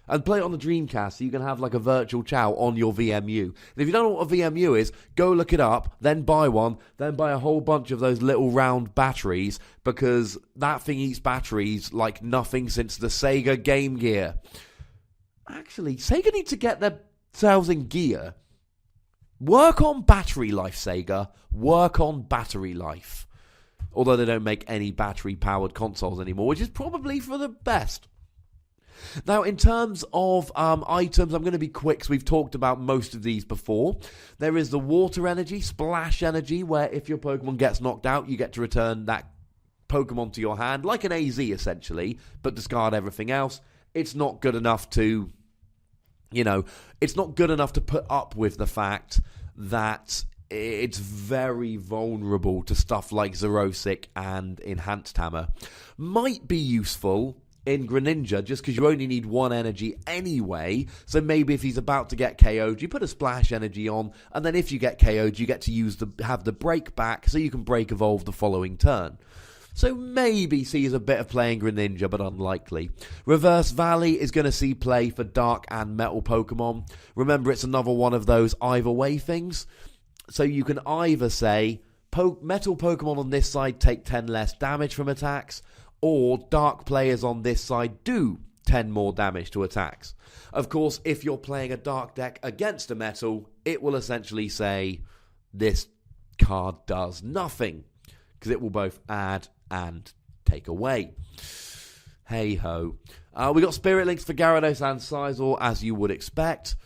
And play it on the Dreamcast so you can have like a virtual Chow on your VMU. And if you don't know what a VMU is, go look it up, then buy one, then buy a whole bunch of those little round batteries, because that thing eats batteries like nothing since the Sega Game Gear. Actually, Sega need to get themselves in gear. Work on battery life, Sega. Work on battery life. Although they don't make any battery-powered consoles anymore, which is probably for the best. Now, in terms of items, I'm going to be quick because we've talked about most of these before. There is the water energy, splash energy, where if your Pokemon gets knocked out, you get to return that Pokemon to your hand, like an AZ essentially, but discard everything else. It's not good enough to, it's not good enough to put up with the fact that it's very vulnerable to stuff like Xerosic and Enhanced Hammer. Might be useful in Greninja just because you only need one energy anyway, so maybe if he's about to get KO'd, you put a splash energy on, and then if you get KO'd, you get to have the break back so you can break evolve the following turn. So maybe sees a bit of play in Greninja, but unlikely. Reverse Valley is going to see play for Dark and Metal Pokemon. Remember, it's another one of those either way things. So you can either say, Metal Pokemon on this side take 10 less damage from attacks, or Dark players on this side do 10 more damage to attacks. Of course, if you're playing a Dark deck against a Metal, it will essentially say, this card does nothing, because it will both add and take away. Hey-ho. We got Spirit Links for Gyarados and Scizor, as you would expect.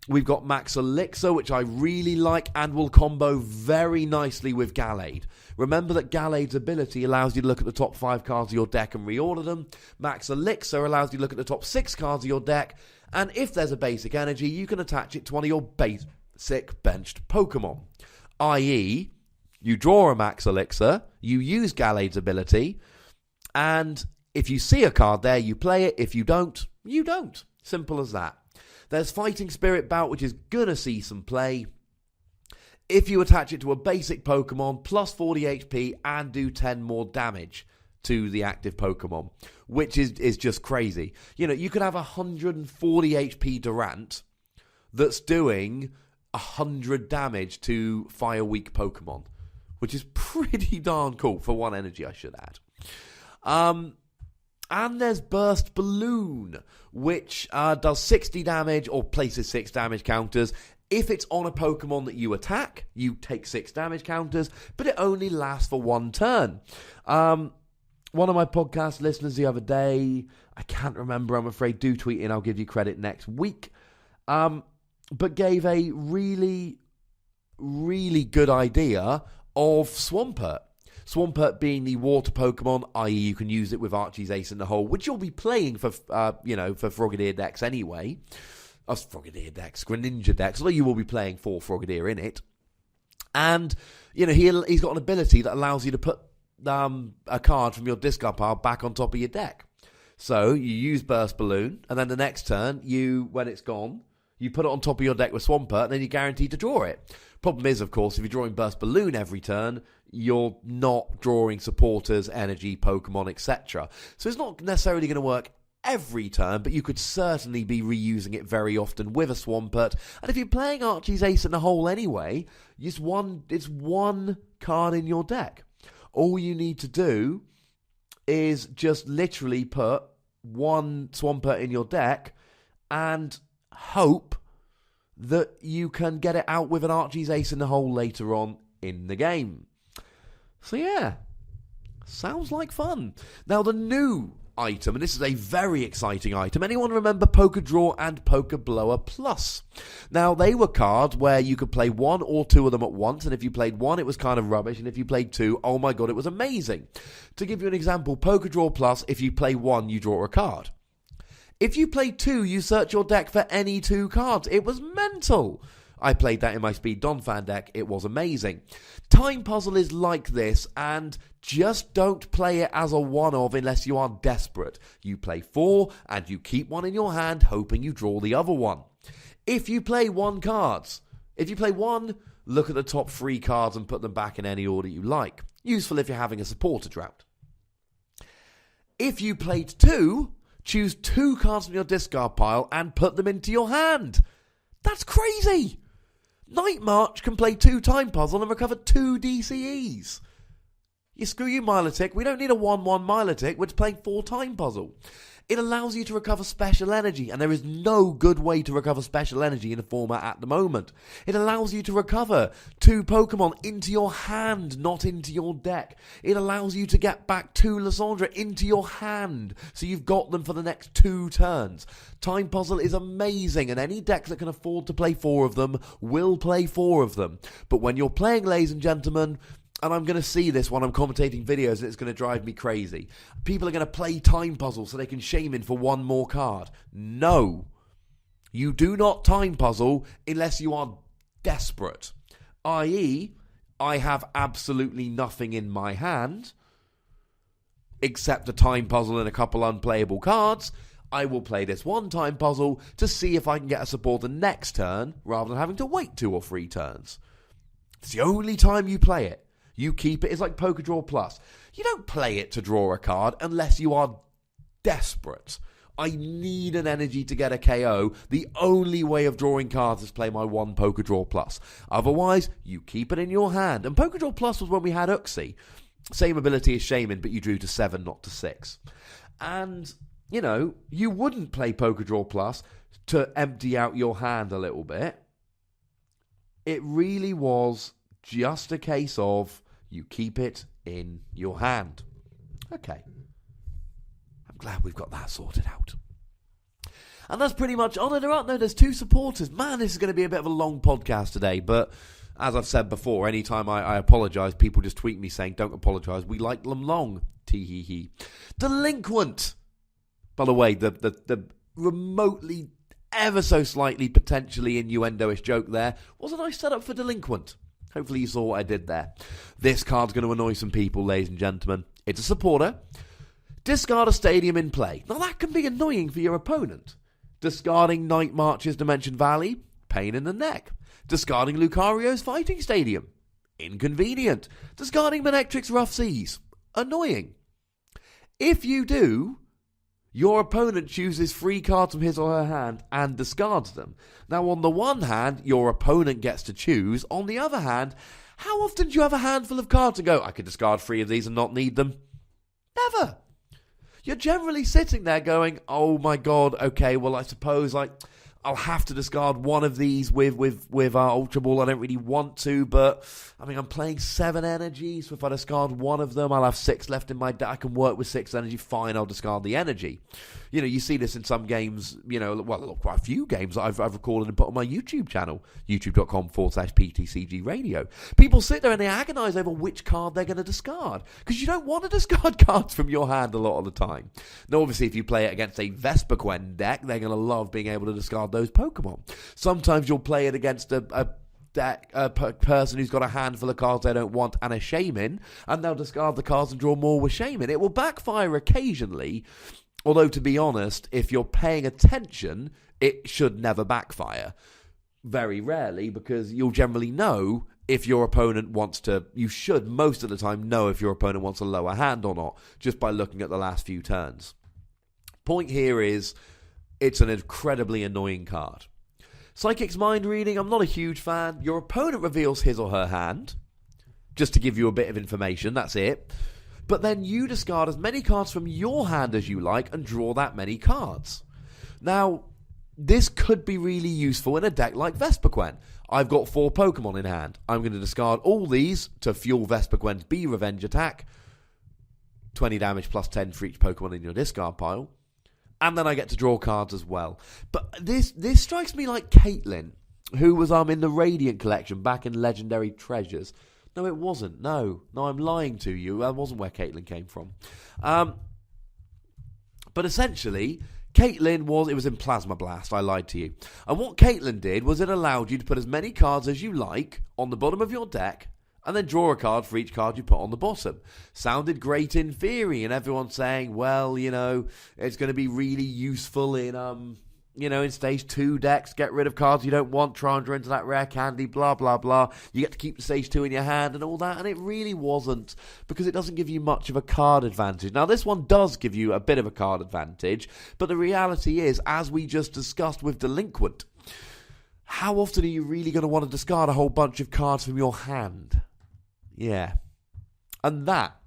We've got Max Elixir, which I really like and will combo very nicely with Gallade. Remember that Gallade's ability allows you to look at the top 5 cards of your deck and reorder them. Max Elixir allows you to look at the top 6 cards of your deck, and if there's a basic energy, you can attach it to one of your basic benched Pokemon. I.e., you draw a Max Elixir, you use Gallade's ability, and if you see a card there, you play it. If you don't, you don't. Simple as that. There's Fighting Spirit Bout, which is going to see some play. If you attach it to a basic Pokemon, plus 40 HP and do 10 more damage to the active Pokemon, which is just crazy. You could have 140 HP Durant that's doing 100 damage to Fire Weak Pokemon, which is pretty darn cool for one energy, I should add. And there's Burst Balloon, which does 60 damage or places 6 damage counters. If it's on a Pokemon that you attack, you take 6 damage counters, but it only lasts for one turn. One of my podcast listeners the other day, I can't remember, I'm afraid, do tweet in, I'll give you credit next week, but gave a really, really good idea of Swampert. Swampert being the water Pokemon, i.e. you can use it with Archie's Ace in the Hole, which you'll be playing for, for Frogadier decks anyway. Frogadier decks, Greninja decks, although you will be playing for Frogadier in it. And, he's got an ability that allows you to put a card from your discard pile back on top of your deck. So you use Burst Balloon, and then the next turn, when it's gone, you put it on top of your deck with Swampert, and then you're guaranteed to draw it. Problem is, of course, if you're drawing Burst Balloon every turn, you're not drawing supporters, energy, Pokemon, etc. So it's not necessarily going to work every turn, but you could certainly be reusing it very often with a Swampert. And if you're playing Archie's Ace in the Hole anyway, it's one card in your deck. All you need to do is just literally put one Swampert in your deck and hope that you can get it out with an Archie's Ace in the Hole later on in the game. So yeah, sounds like fun. Now the new item, and this is a very exciting item. Anyone remember Poker Draw and Poker Blower Plus? Now they were cards where you could play one or two of them at once, and if you played one it was kind of rubbish, and if you played two, oh my god, it was amazing. To give you an example, Poker Draw Plus, if you play one you draw a card. If you play two, you search your deck for any 2 cards. It was mental. I played that in my Speed Donphan deck. It was amazing. Time Puzzle is like this, and just don't play it as a one-of unless you are desperate. You play 4, and you keep one in your hand, hoping you draw the other one. If you play one, look at the top 3 cards and put them back in any order you like. Useful if you're having a supporter drought. If you played 2, choose 2 cards from your discard pile and put them into your hand. That's crazy! Night March can play 2 Time Puzzle and recover 2 DCEs. Screw you, Milotic. We don't need a 1-1 Milotic. We're just playing 4 Time Puzzle. It allows you to recover special energy, and there is no good way to recover special energy in the format at the moment. It allows you to recover 2 Pokemon into your hand, not into your deck. It allows you to get back 2 Lysandre into your hand, so you've got them for the next 2 turns. Time Puzzle is amazing, and any deck that can afford to play 4 of them will play 4 of them. But when you're playing, ladies and gentlemen, and I'm going to see this when I'm commentating videos, and it's going to drive me crazy. People are going to play Time Puzzle so they can shame in for 1 more card. No. You do not Time Puzzle unless you are desperate. I.e., I have absolutely nothing in my hand except a Time Puzzle and a couple unplayable cards. I will play this 1 Time Puzzle to see if I can get a supporter next turn rather than having to wait 2 or 3 turns. It's the only time you play it. You keep it. It's like Pokédraw Plus. You don't play it to draw a card unless you are desperate. I need an energy to get a KO. The only way of drawing cards is play my 1 Pokédraw Plus. Otherwise, you keep it in your hand. And Pokédraw Plus was when we had Uxie. Same ability as Shaman, but you drew to 7, not to 6. And, you know, you wouldn't play Pokédraw Plus to empty out your hand a little bit. It really was just a case of you keep it in your hand. Okay. I'm glad we've got that sorted out. And that's pretty much... Oh, no, there's 2 supporters. Man, this is going to be a bit of a long podcast today, but as I've said before, anytime I apologise, people just tweet me saying, don't apologise, we like them long. Tee-hee-hee. Delinquent! By the way, the remotely, ever so slightly, potentially innuendo-ish joke there was a nice setup for Delinquent. Hopefully you saw what I did there. This card's going to annoy some people, ladies and gentlemen. It's a supporter. Discard a stadium in play. Now that can be annoying for your opponent. Discarding Night March's Dimension Valley. Pain in the neck. Discarding Lucario's Fighting Stadium. Inconvenient. Discarding Manectric's Rough Seas. Annoying. If you do, your opponent chooses 3 cards from his or her hand and discards them. Now, on the one hand, your opponent gets to choose. On the other hand, how often do you have a handful of cards and go, I could discard 3 of these and not need them? Never. You're generally sitting there going, oh my god, okay, well I suppose I'll have to discard 1 of these with Ultra Ball. I don't really want to, but I mean, I'm playing 7 energy, so if I discard 1 of them, I'll have 6 left in my deck. I can work with 6 energy. Fine, I'll discard the energy. You know, you see this in some games, you know, well, quite a few games that I've recorded and put on my YouTube channel, youtube.com/PTCGRadio. People sit there and they agonise over which card they're going to discard, because you don't want to discard cards from your hand a lot of the time. Now, obviously, if you play it against a Vespiquen deck, they're going to love being able to discard those Pokemon. Sometimes you'll play it against a person who's got a handful of cards they don't want and a Shaman, and they'll discard the cards and draw more with Shaman. It will backfire occasionally, although to be honest, if you're paying attention, it should never backfire. Very rarely, because you'll generally know if your opponent wants to... You should, most of the time, know if your opponent wants a lower hand or not, just by looking at the last few turns. Point here is, it's an incredibly annoying card. Psychic's Mind Reading, I'm not a huge fan. Your opponent reveals his or her hand, just to give you a bit of information, that's it. But then you discard as many cards from your hand as you like and draw that many cards. Now, this could be really useful in a deck like Vespiquen. I've got 4 Pokemon in hand. I'm going to discard all these to fuel Vespiquen's B-Revenge attack. 20 damage plus 10 for each Pokemon in your discard pile. And then I get to draw cards as well. But this strikes me like Caitlyn, who was in the Radiant collection back in Legendary Treasures. No, it wasn't. No, I'm lying to you. That wasn't where Caitlyn came from. But essentially, Caitlyn it was in Plasma Blast. I lied to you. And what Caitlyn did was it allowed you to put as many cards as you like on the bottom of your deck, and then draw a card for each card you put on the bottom. Sounded great in theory, and everyone's saying, well, you know, it's going to be really useful in, in Stage 2 decks. Get rid of cards you don't want, try and draw into that rare candy, blah, blah, blah. You get to keep the Stage 2 in your hand and all that, and it really wasn't, because it doesn't give you much of a card advantage. Now, this one does give you a bit of a card advantage, but the reality is, as we just discussed with Delinquent, how often are you really going to want to discard a whole bunch of cards from your hand? Yeah. And that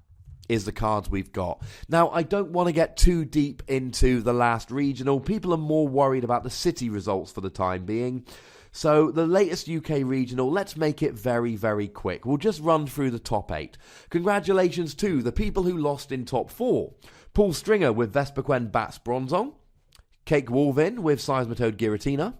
is the cards we've got. Now, I don't want to get too deep into the last regional. People are more worried about the city results for the time being. So the latest UK regional, let's make it very, very quick. We'll just run through the top 8. Congratulations to the people who lost in top 4. Paul Stringer with Vespiquen Bats Bronzong. Cake Wolvin with Seismitoad Giratina.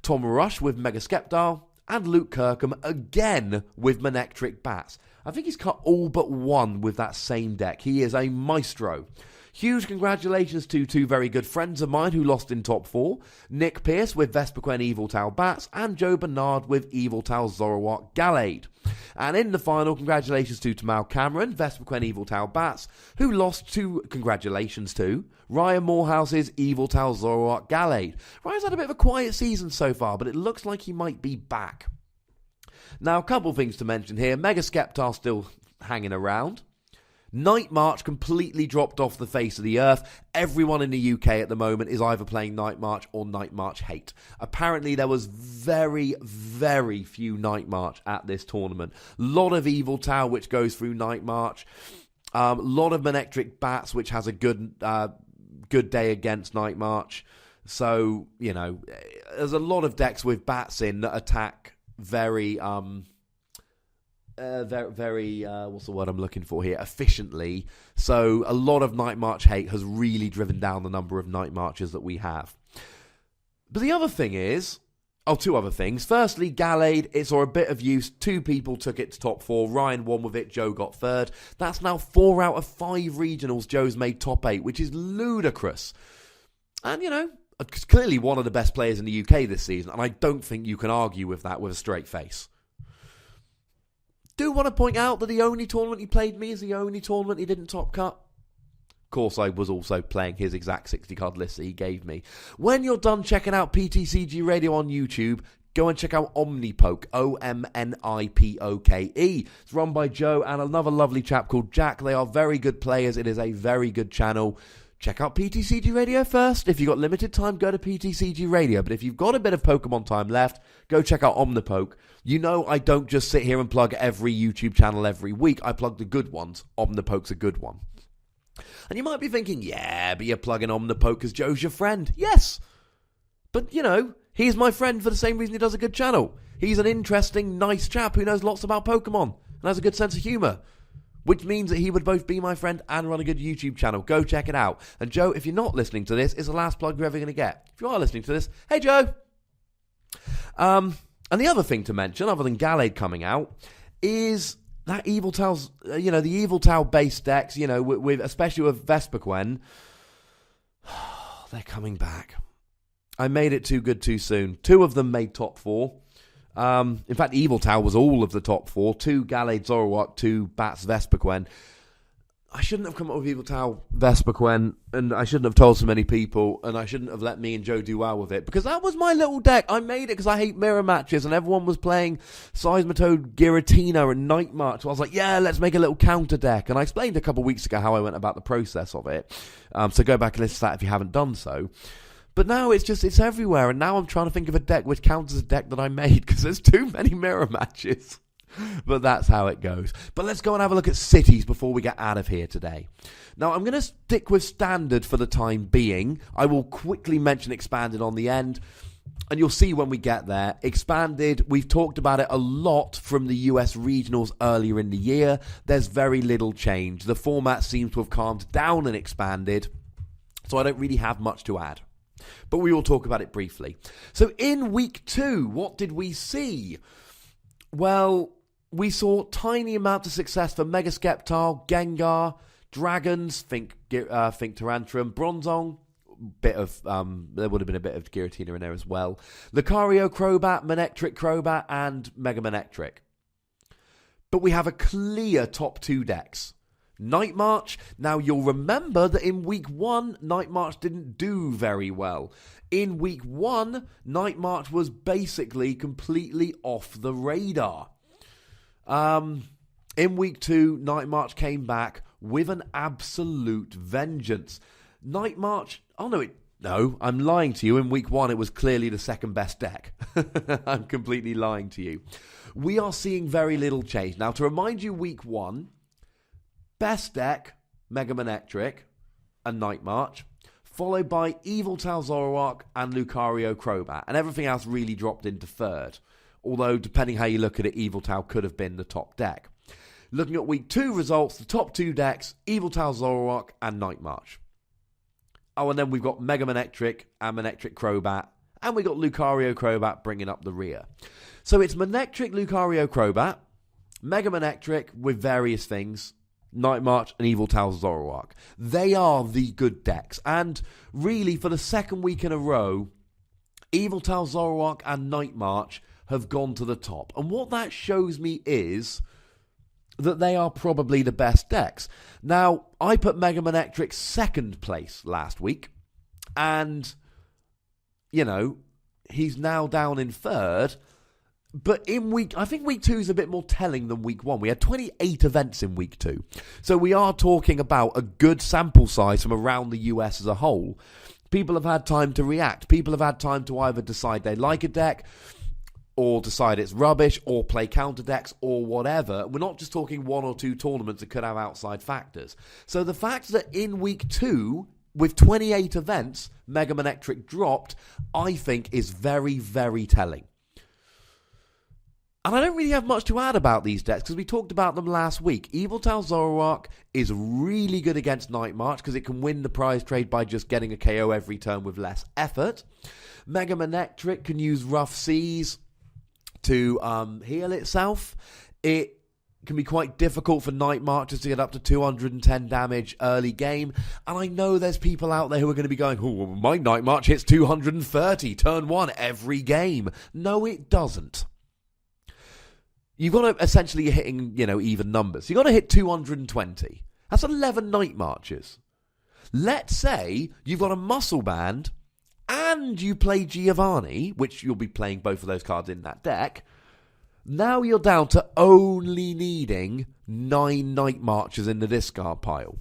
Tom Rush with Mega Skeptile. And Luke Kirkham again with Manectric Bats. I think he's cut all but one with that same deck. He is a maestro. Huge congratulations to 2 very good friends of mine who lost in top 4. Nick Pierce with Vespiquen Eviltal Bats and Joe Bernard with Eviltal Zoroark Gallade. And in the final, congratulations to Tamal Cameron, Vespiquen Eviltal Bats, who lost to, congratulations to, Ryan Morehouse's Eviltal Zoroark Gallade. Ryan's had a bit of a quiet season so far, but it looks like he might be back. Now, a couple things to mention here. Mega Skeptile still hanging around. Night March completely dropped off the face of the earth. Everyone in the UK at the moment is either playing Night March or Night March Hate. Apparently there was very, very few Night March at this tournament. Lot of Eviltal, which goes through Night March. Lot of Manectric Bats, which has a good day against Night March. So, you know, there's a lot of decks with bats in that attack very what's the word I'm looking for here? Efficiently. So a lot of Night March hate has really driven down the number of Night Marches that we have. But the other thing is, two other things. Firstly, Gallade, it saw a bit of use. 2 people took it to top 4. Ryan won with it. Joe got 3rd. That's now 4 out of 5 regionals Joe's made top 8, which is ludicrous. And, you know, clearly one of the best players in the UK this season, and I don't think you can argue with that with a straight face. Do want to point out that the only tournament he played me is the only tournament he didn't top cut. Of course, I was also playing his exact 60-card list that he gave me. When you're done checking out PTCG Radio on YouTube, go and check out Omnipoke, Omnipoke. It's run by Joe and another lovely chap called Jack. They are very good players. It is a very good channel. Check out PTCG Radio first. If you've got limited time, go to PTCG Radio. But if you've got a bit of Pokemon time left, go check out Omnipoke. You know I don't just sit here and plug every YouTube channel every week. I plug the good ones. Omnipoke's a good one. And you might be thinking, yeah, but you're plugging Omnipoke because Joe's your friend. Yes. But, you know, he's my friend for the same reason he does a good channel. He's an interesting, nice chap who knows lots about Pokemon and has a good sense of humour. Which means that he would both be my friend and run a good YouTube channel. Go check it out. And Joe, if you're not listening to this, it's the last plug you're ever going to get. If you are listening to this, hey Joe! And the other thing to mention, other than Gallade coming out, is that Eviltal's, the Eviltal base decks, with especially with Vespiquen, they're coming back. I made it too good too soon. 2 of them made top 4. In fact, Eviltal was all of the top 4. 2 Gallade Zoroark, 2 Bats Vespiquen. I shouldn't have come up with Eviltal Vespiquen, and I shouldn't have told so many people, and I shouldn't have let me and Joe do well with it, because that was my little deck. I made it because I hate mirror matches, and everyone was playing Seismitoad Giratina and Night March. So I was like, yeah, let's make a little counter deck. And I explained a couple of weeks ago how I went about the process of it. So go back and listen to that if you haven't done so. But now it's everywhere, and now I'm trying to think of a deck which counts as a deck that I made, because there's too many mirror matches. But that's how it goes. But let's go and have a look at cities before we get out of here today. Now, I'm going to stick with standard for the time being. I will quickly mention expanded on the end, and you'll see when we get there. Expanded, we've talked about it a lot from the US regionals earlier in the year. There's very little change. The format seems to have calmed down in expanded, so I don't really have much to add. But we will talk about it briefly. So in week 2, what did we see? Well, we saw tiny amounts of success for Mega Skeptile, Gengar, Dragons, think Tyrantrum, Bronzong, there would have been a bit of Giratina in there as well. Lucario Crobat, Manectric Crobat, and Mega Manectric. But we have a clear top 2 decks. Night March, now you'll remember that in week 1, Night March didn't do very well. In week 1, Night March was basically completely off the radar. In week 2, Night March came back with an absolute vengeance. Night March, no, I'm lying to you. In week 1, it was clearly the second best deck. I'm completely lying to you. We are seeing very little change. Now, to remind you, week 1, Best deck, Mega Manectric and Night March, followed by Yveltal Zoroark and Lucario Crobat, and everything else really dropped into third. Although, depending how you look at it, Yveltal could have been the top deck. Looking at week 2 results, the top 2 decks, Yveltal Zoroark and Night March. Oh, and then we've got Mega Manectric and Manectric Crobat, and we've got Lucario Crobat bringing up the rear. So it's Manectric, Lucario Crobat, Mega Manectric with various things, Night March and Yveltal Zoroark. They are the good decks. And really, for the second week in a row, Yveltal Zoroark and Night March have gone to the top. And what that shows me is that they are probably the best decks. Now, I put Mega Manectric second place last week. And, he's now down in third. But I think week 2 is a bit more telling than week 1. We had 28 events in week 2. So we are talking about a good sample size from around the US as a whole. People have had time to react. People have had time to either decide they like a deck, or decide it's rubbish, or play counter decks, or whatever. We're not just talking 1 or 2 tournaments that could have outside factors. So the fact that in week 2, with 28 events, Mega Manectric dropped, I think is very, very telling. And I don't really have much to add about these decks because we talked about them last week. Yveltal Zoroark is really good against Night March because it can win the prize trade by just getting a KO every turn with less effort. Mega Manectric can use Rough Seas to heal itself. It can be quite difficult for Night Marchers to get up to 210 damage early game. And I know there's people out there who are going to be going, oh, my Night March hits 230 turn 1 every game. No, it doesn't. You've got to essentially you're hitting, even numbers. You've got to hit 220. That's 11 Night Marches. Let's say you've got a Muscle Band and you play Giovanni, which you'll be playing both of those cards in that deck. Now you're down to only needing 9 Night Marches in the discard pile.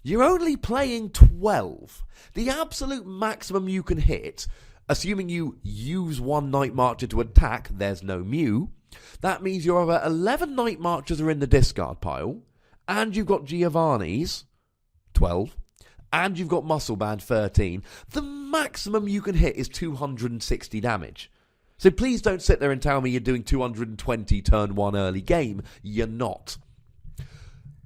You're only playing 12. The absolute maximum you can hit, assuming you use 1 Night Marcher to attack, there's no Mew. That means your other 11 Night Marchers are in the discard pile, and you've got Giovanni's, 12, and you've got Muscle Band, 13. The maximum you can hit is 260 damage. So please don't sit there and tell me you're doing 220 turn 1 early game. You're not.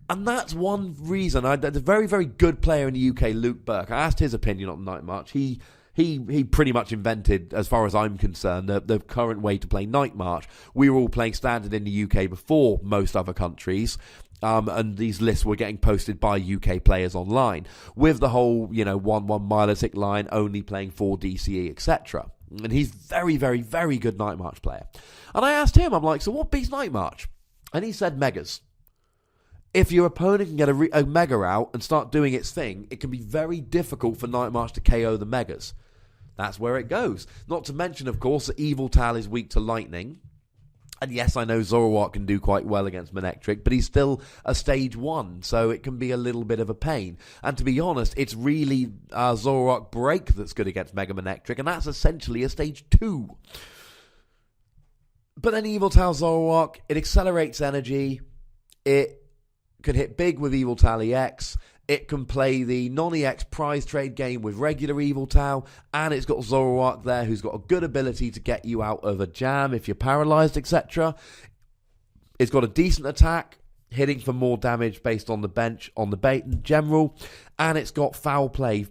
And that's one reason. There's a very, very good player in the UK, Luke Burke. I asked his opinion on Night March. He pretty much invented, as far as I'm concerned, the current way to play Night March. We were all playing Standard in the UK before most other countries, and these lists were getting posted by UK players online, with the whole, 1-1 Milotic line, only playing 4 DCE, etc. And he's very, very, very good Night March player. And I asked him, I'm like, so what beats Night March? And he said Megas. If your opponent can get a Mega out and start doing its thing, it can be very difficult for Night March to KO the Megas. That's where it goes. Not to mention, of course, that Yveltal is weak to Lightning. And yes, I know Zoroark can do quite well against Manectric, but he's still a stage 1, so it can be a little bit of a pain. And to be honest, it's really Zoroark Break that's good against Mega Manectric, and that's essentially a stage 2. But then Yveltal Zoroark, it accelerates energy, it can hit big with Yveltal EX, it can play the non-EX prize trade game with regular Yveltal, and it's got Zoroark there who's got a good ability to get you out of a jam if you're paralyzed, etc. It's got a decent attack, hitting for more damage based on the bench, on the bait in general, and it's got foul play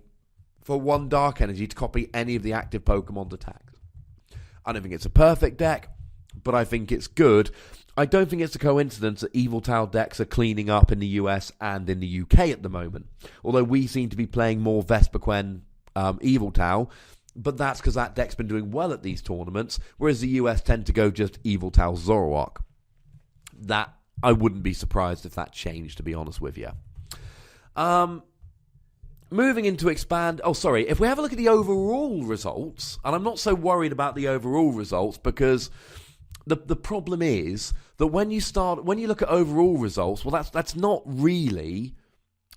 for 1 Dark Energy to copy any of the active Pokemon's attacks. I don't think it's a perfect deck, but I think it's good. I don't think it's a coincidence that Yveltal decks are cleaning up in the US and in the UK at the moment. Although we seem to be playing more Vespiquen Yveltal, but that's because that deck's been doing well at these tournaments, whereas the US tend to go just Yveltal Zoroark. That, I wouldn't be surprised if that changed, to be honest with you. Moving into Expand... Oh, sorry. If we have a look at the overall results, and I'm not so worried about the overall results because... The problem is that when you look at overall results, well, that's not really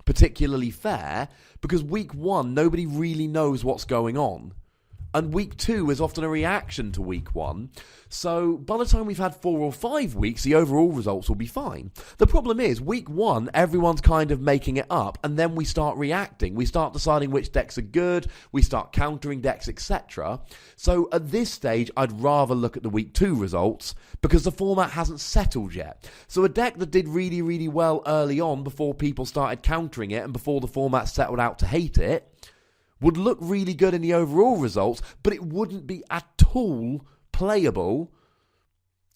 particularly fair because week 1, nobody really knows what's going on. And week 2 is often a reaction to week 1. So by the time we've had 4 or 5 weeks, the overall results will be fine. The problem is, week 1, everyone's kind of making it up, and then we start reacting. We start deciding which decks are good, we start countering decks, etc. So at this stage, I'd rather look at the week 2 results, because the format hasn't settled yet. So a deck that did really, really well early on, before people started countering it, and before the format settled out to hate it, would look really good in the overall results, but it wouldn't be at all playable,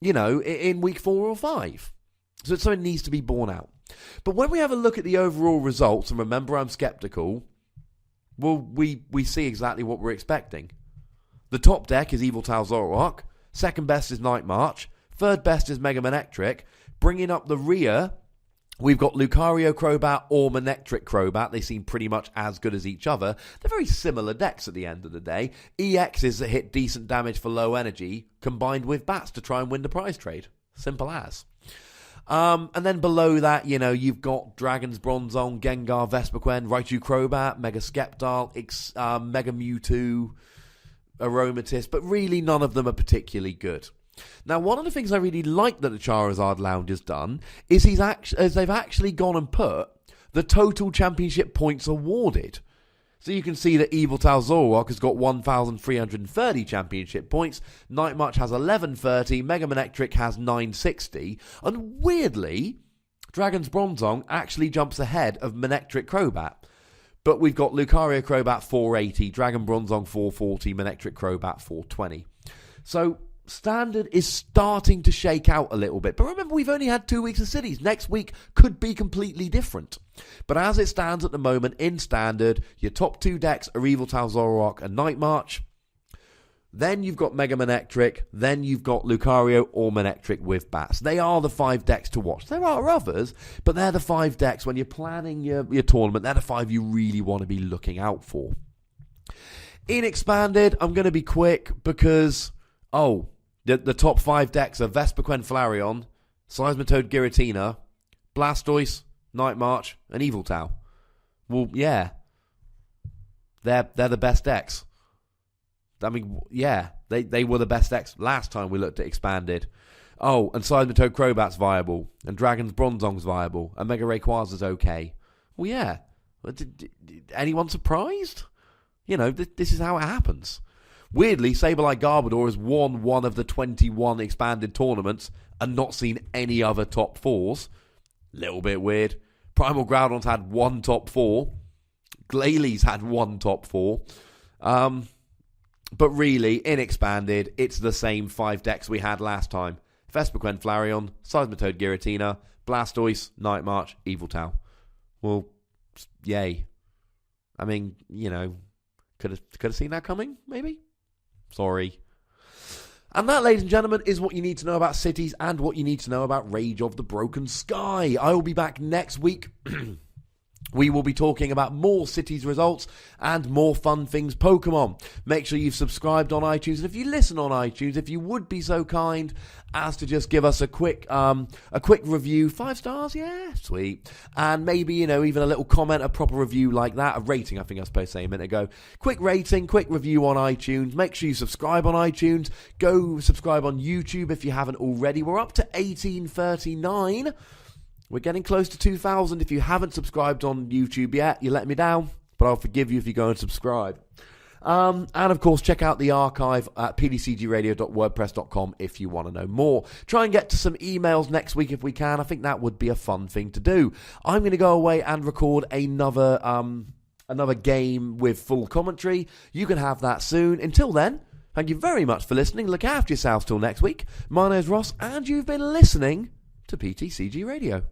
in week 4 or 5. So it needs to be borne out. But when we have a look at the overall results, and remember I'm skeptical, well, we see exactly what we're expecting. The top deck is Evil Tal Zoroark, second best is Night March, third best is Mega Manectric. Bringing up the rear, we've got Lucario Crobat or Manectric Crobat. They seem pretty much as good as each other. They're very similar decks at the end of the day. EXs that hit decent damage for low energy, combined with bats to try and win the prize trade. Simple as. And then below that, you've got Dragons, Bronzong, Gengar, Vespiquen, Raichu Crobat, Mega Sceptile, Mega Mewtwo, Aromatisse, but really none of them are particularly good. Now, one of the things I really like that the Charizard Lounge has done is they've actually gone and put the total championship points awarded. So you can see that Evil Tal Zoroark has got 1,330 championship points, Night March has 1,130, Mega Manectric has 960, and weirdly, Dragon's Bronzong actually jumps ahead of Manectric Crobat. But we've got Lucario Crobat 480, Dragon Bronzong 440, Manectric Crobat 420. So Standard is starting to shake out a little bit. But remember, we've only had 2 weeks of cities. Next week could be completely different. But as it stands at the moment in Standard, your top 2 decks are Evil Tal Zoroark and Night March. Then you've got Mega Manectric. Then you've got Lucario or Manectric with bats. They are the 5 decks to watch. There are others, but they're the 5 decks when you're planning your tournament. They're the 5 you really want to be looking out for. In Expanded, I'm going to be quick because, the top 5 decks are Vespiquen Flareon, Seismitoad Giratina, Blastoise, Night March, and Evil Tal. Well, yeah. They're the best decks. I mean, yeah, they were the best decks last time we looked at Expanded. Oh, and Seismitoad Crobat's viable, and Dragon's Bronzong's viable, and Mega Rayquaza's okay. Well, yeah. Anyone surprised? This is how it happens. Weirdly, Sableye Garbodor has won one of the 21 Expanded tournaments and not seen any other top 4s. Little bit weird. Primal Groudon's had 1 top 4. Glalie had 1 top 4. But really, in Expanded, it's the same 5 decks we had last time. Vespiquen Flareon, Seismitoad Giratina, Blastoise, Night March, Evil Tal. Well, yay. I mean, could have seen that coming, maybe? Sorry. And that, ladies and gentlemen, is what you need to know about cities and what you need to know about Rage of the Broken Sky. I will be back next week. We will be talking about more cities results and more fun things Pokemon. Make sure you've subscribed on iTunes. And if you listen on iTunes, if you would be so kind as to just give us a quick review, 5 stars, yeah, sweet. And maybe, even a little comment, a proper review like that, a rating, I think I was supposed to say a minute ago. Quick rating, quick review on iTunes. Make sure you subscribe on iTunes. Go subscribe on YouTube if you haven't already. We're up to 1839. We're getting close to 2,000. If you haven't subscribed on YouTube yet, you let me down, but I'll forgive you if you go and subscribe. And of course, check out the archive at ptcgradio.wordpress.com if you want to know more. Try and get to some emails next week if we can. I think that would be a fun thing to do. I'm going to go away and record another game with full commentary. You can have that soon. Until then, thank you very much for listening. Look after yourselves till next week. My name is Ross, and you've been listening to PTCG Radio.